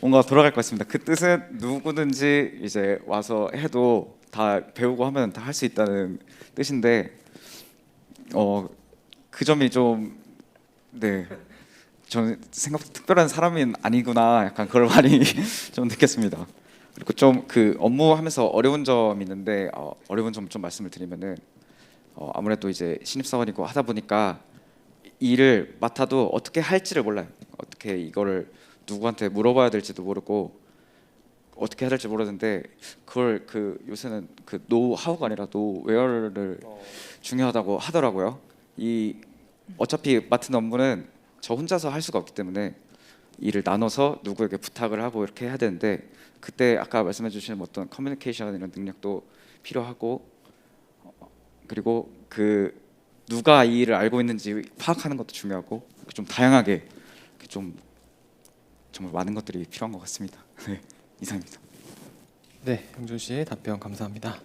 Speaker 5: 뭔가 돌아갈 것 같습니다. 그 뜻은 누구든지 이제 와서 해도 다 배우고 하면 다 할 수 있다는 뜻인데 그 점이 좀 네, 저는 생각보다 특별한 사람은 아니구나, 약간 그걸 많이 좀 느꼈습니다. 그리고 좀 그 업무하면서 어려운 점이 있는데 어려운 점 좀 말씀을 드리면은 아무래도 이제 신입사원이고 하다 보니까 일을 맡아도 어떻게 할지를 몰라요. 어떻게 이거를 누구한테 물어봐야 될지도 모르고 어떻게 해야 될지 모르는데 그걸 요새는 그 노하우가 아니라 노웨어를 중요하다고 하더라고요. 어차피 맡은 업무는 저 혼자서 할 수가 없기 때문에 일을 나눠서 누구에게 부탁을 하고 이렇게 해야 되는데 그때 아까 말씀해 주신 어떤 커뮤니케이션 이런 능력도 필요하고 그리고 누가 이 일을 알고 있는지 파악하는 것도 중요하고 좀 다양하게 좀 정말 많은 것들이 필요한 것 같습니다. 네, 이상입니다.
Speaker 2: 네, 영준 씨 답변 감사합니다.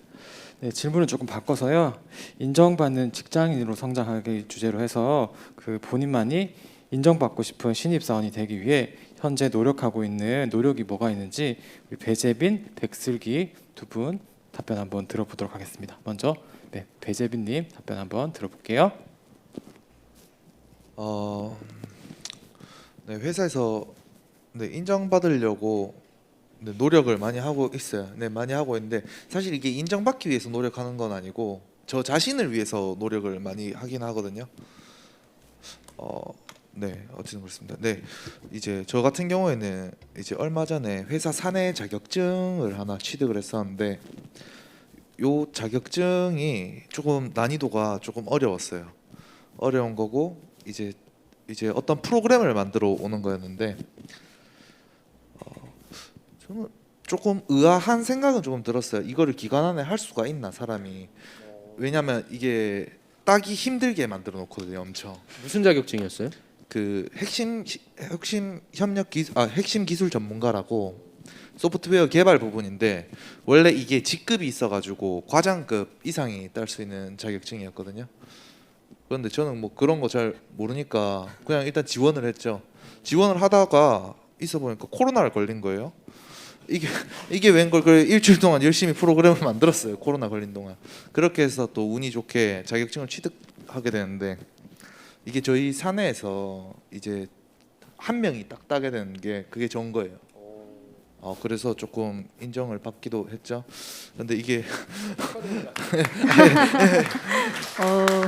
Speaker 2: 네, 질문을 조금 바꿔서요. 인정받는 직장인으로 성장하기 주제로 해서 본인만이 인정받고 싶은 신입사원이 되기 위해 현재 노력하고 있는 노력이 뭐가 있는지 우리 배재빈, 백슬기 두 분 답변 한번 들어보도록 하겠습니다. 먼저 네, 배재빈님 답변 한번 들어볼게요.
Speaker 7: 네, 회사에서 인정받으려고 노력을 많이 하고 있어요. 네, 많이 하고 있는데 사실 이게 인정받기 위해서 노력하는 건 아니고 저 자신을 위해서 노력을 많이 하긴 하거든요. 네, 어쨌든 그렇습니다. 네, 이제 저 같은 경우에는 이제 얼마 전에 회사 사내 자격증을 하나 취득을 했었는데 요 자격증이 조금 난이도가 조금 어려웠어요. 어려운 거고 이제 어떤 프로그램을 만들어 오는 거였는데 저는 조금 의아한 생각은 조금 들었어요. 이거를 기간 안에 할 수가 있나 사람이. 왜냐면 이게 따기 힘들게 만들어 놓거든요. 엄청.
Speaker 4: 무슨 자격증이었어요?
Speaker 7: 그 핵심 기술 전문가라고 소프트웨어 개발 부분인데 원래 이게 직급이 있어가지고 과장급 이상이 딸 수 있는 자격증이었거든요. 그런데 저는 뭐 그런 거 잘 모르니까 그냥 일단 지원을 했죠. 지원을 하다가 있어 보니까 코로나를 걸린 거예요. 이게 웬걸 그래 일주일 동안 열심히 프로그램을 만들었어요. 코로나 걸린 동안. 그렇게 해서 또 운이 좋게 자격증을 취득하게 되는데 이게 저희 사내에서 이제 한 명이 딱 따게 되는 게 그게 좋은 거예요. 그래서 조금 인정을 받기도 했죠. 근데 이게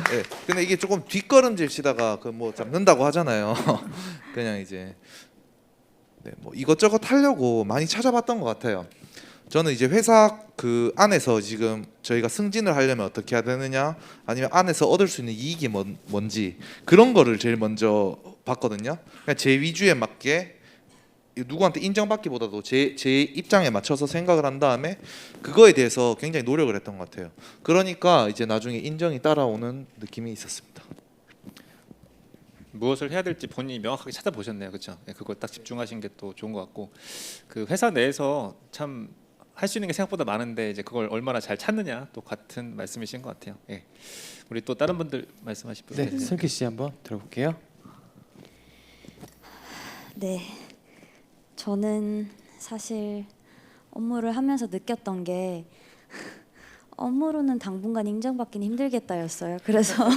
Speaker 7: 네, 근데 이게 조금 뒷걸음질 치다가 그 뭐 잡는다고 하잖아요. 그냥 이제 네, 뭐 이것저것 하려고 많이 찾아봤던 것 같아요. 저는 이제 회사 그 안에서 지금 저희가 승진을 하려면 어떻게 해야 되느냐, 아니면 안에서 얻을 수 있는 이익이 뭔지 그런 거를 제일 먼저 봤거든요. 그냥 제 위주에 맞게 누구한테 인정받기보다도 제 입장에 맞춰서 생각을 한 다음에 그거에 대해서 굉장히 노력을 했던 것 같아요. 그러니까 이제 나중에 인정이 따라오는 느낌이 있었습니다.
Speaker 3: 무엇을 해야 될지 본인이 명확하게 찾아보셨네요, 그렇죠? 그거 딱 집중하신 게 또 좋은 것 같고, 그 회사 내에서 참 할 수 있는 게 생각보다 많은데 이제 그걸 얼마나 잘 찾느냐 또 같은 말씀이신 것 같아요. 예. 우리 또 다른 분들 말씀하실 분.
Speaker 2: 네, 슬기 씨 한번 들어볼게요.
Speaker 6: 네, 저는 사실 업무를 하면서 느꼈던 게 업무로는 당분간 인정받기는 힘들겠다였어요. 그래서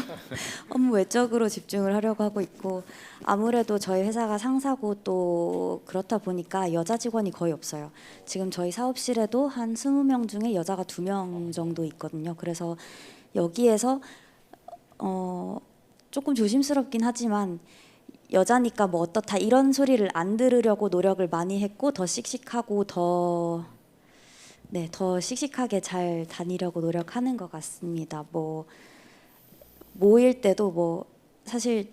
Speaker 6: 업무 외적으로 집중을 하려고 하고 있고, 아무래도 저희 회사가 상사고 또 그렇다 보니까 여자 직원이 거의 없어요. 지금 저희 사업실에도 한 20명 중에 여자가 2명 정도 있거든요. 그래서 여기에서 조금 조심스럽긴 하지만 여자니까 뭐 어떻다 이런 소리를 안 들으려고 노력을 많이 했고, 더 씩씩하고 더 씩씩하게 잘 다니려고 노력하는 것 같습니다. 뭐 모일 때도 뭐 사실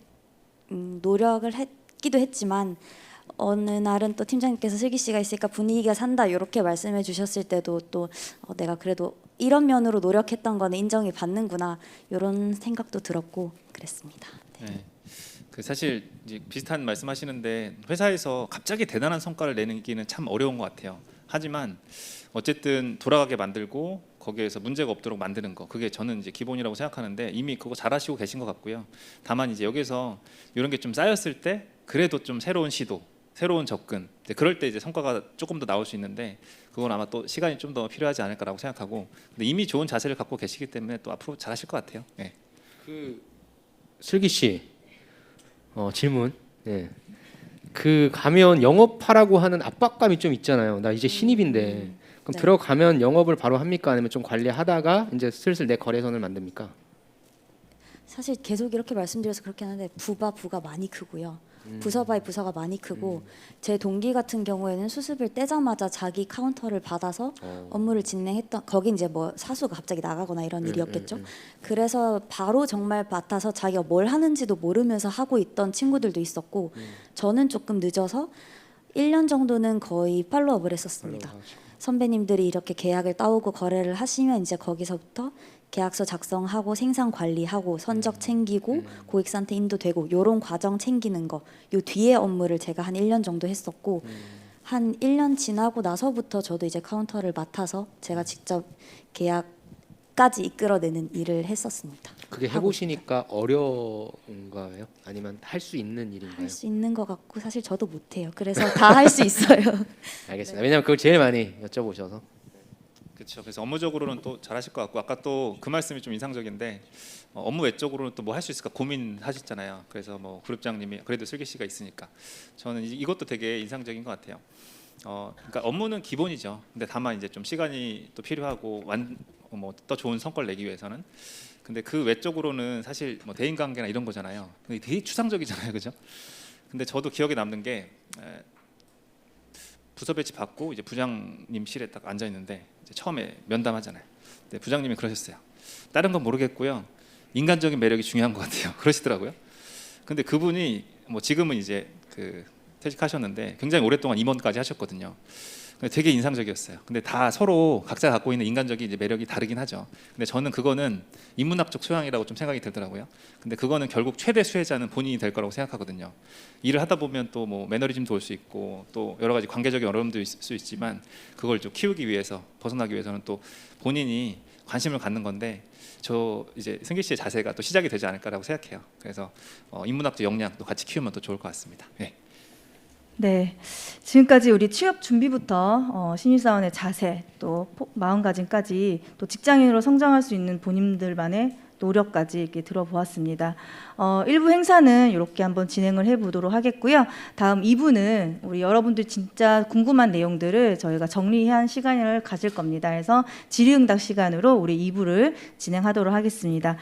Speaker 6: 노력을 했기도 했지만 어느 날은 또 팀장님께서 슬기 씨가 있으니까 분위기가 산다 이렇게 말씀해 주셨을 때도 또 내가 그래도 이런 면으로 노력했던 거는 인정이 받는구나 이런 생각도 들었고 그랬습니다.
Speaker 3: 네. 그 사실 이제 비슷한 말씀하시는데 회사에서 갑자기 대단한 성과를 내기는 참 어려운 것 같아요. 하지만 어쨌든 돌아가게 만들고 거기에서 문제가 없도록 만드는 거, 그게 저는 이제 기본이라고 생각하는데 이미 그거 잘하시고 계신 것 같고요. 다만 이제 여기서 이런 게 좀 쌓였을 때 그래도 좀 새로운 시도, 새로운 접근, 이제 그럴 때 이제 성과가 조금 더 나올 수 있는데 그건 아마 또 시간이 좀 더 필요하지 않을까라고 생각하고, 근데 이미 좋은 자세를 갖고 계시기 때문에 또 앞으로 잘하실 것 같아요. 네.
Speaker 4: 그 슬기 씨 질문. 네. 그 가면 영업하라고 하는 압박감이 좀 있잖아요. 나 이제 신입인데 그럼
Speaker 6: 네.
Speaker 4: 들어가면 영업을 바로 합니까? 아니면 좀 관리하다가 이제 슬슬 내 거래선을 만듭니까?
Speaker 6: 사실 계속 이렇게 말씀드려서 그렇긴 한데 부가 많이 크고요. 부서 바이 부서가 많이 크고 제 동기 같은 경우에는 수습을 떼자마자 자기 카운터를 받아서 업무를 진행했던, 거긴 이제 뭐 사수가 갑자기 나가거나 이런 일이었겠죠. 그래서 바로 정말 맡아서 자기가 뭘 하는지도 모르면서 하고 있던 친구들도 있었고, 저는 조금 늦어서 1년 정도는 거의 팔로업을 했었습니다. 선배님들이 이렇게 계약을 따오고 거래를 하시면 이제 거기서부터 계약서 작성하고 생산 관리하고 선적 챙기고 고객사한테 인도되고 요런 과정 챙기는 거, 요 뒤에 업무를 제가 한 1년 정도 했었고, 한 1년 지나고 나서부터 저도 이제 카운터를 맡아서 제가 직접 계약까지 이끌어내는 일을 했었습니다.
Speaker 4: 그게 해보시니까 어려운가요? 아니면 할 수 있는 일인가요?
Speaker 6: 할 수 있는 것 같고 사실 저도 못해요. 그래서 다 할 수 있어요.
Speaker 4: 알겠습니다. 왜냐하면 그걸 제일 많이 여쭤보셔서.
Speaker 3: 그렇죠. 그래서 업무적으로는 또 잘하실 것 같고, 아까 또 그 말씀이 좀 인상적인데 업무 외적으로는 또 뭐 할 수 있을까 고민하셨잖아요. 그래서 뭐 그룹장님이 그래도 슬기 씨가 있으니까 저는 이것도 되게 인상적인 것 같아요. 그러니까 업무는 기본이죠. 근데 다만 이제 좀 시간이 또 필요하고 뭐 더 좋은 성과를 내기 위해서는. 근데 그 외적으로는 사실 뭐 대인관계나 이런 거잖아요. 근데 되게 추상적이잖아요, 그죠? 근데 저도 기억에 남는 게 부서 배치 받고 이제 부장님 실에 딱 앉아 있는데 이제 처음에 면담하잖아요. 근데 부장님이 그러셨어요. 다른 건 모르겠고요. 인간적인 매력이 중요한 것 같아요. 그러시더라고요. 근데 그분이 뭐 지금은 이제 그 퇴직하셨는데 굉장히 오랫동안 임원까지 하셨거든요. 되게 인상적이었어요. 근데 다 서로 각자 갖고 있는 인간적인 이제 매력이 다르긴 하죠. 근데 저는 그거는 인문학적 소양이라고 좀 생각이 들더라고요. 근데 그거는 결국 최대 수혜자는 본인이 될 거라고 생각하거든요. 일을 하다 보면 또 뭐 매너리즘도 올 수 있고 또 여러 가지 관계적인 어려움도 있을 수 있지만 그걸 좀 키우기 위해서 벗어나기 위해서는 또 본인이 관심을 갖는 건데 저 이제 승기 씨의 자세가 또 시작이 되지 않을까라고 생각해요. 그래서 인문학적 역량도 같이 키우면 더 좋을 것 같습니다. 네.
Speaker 1: 네, 지금까지 우리 취업 준비부터 신입사원의 자세, 또 마음가짐까지 또 직장인으로 성장할 수 있는 본인들만의 노력까지 이렇게 들어보았습니다. 1부 행사는 이렇게 한번 진행을 해보도록 하겠고요. 다음 2부는 우리 여러분들 진짜 궁금한 내용들을 저희가 정리한 시간을 가질 겁니다. 그래서 질의응답 시간으로 우리 2부를 진행하도록 하겠습니다.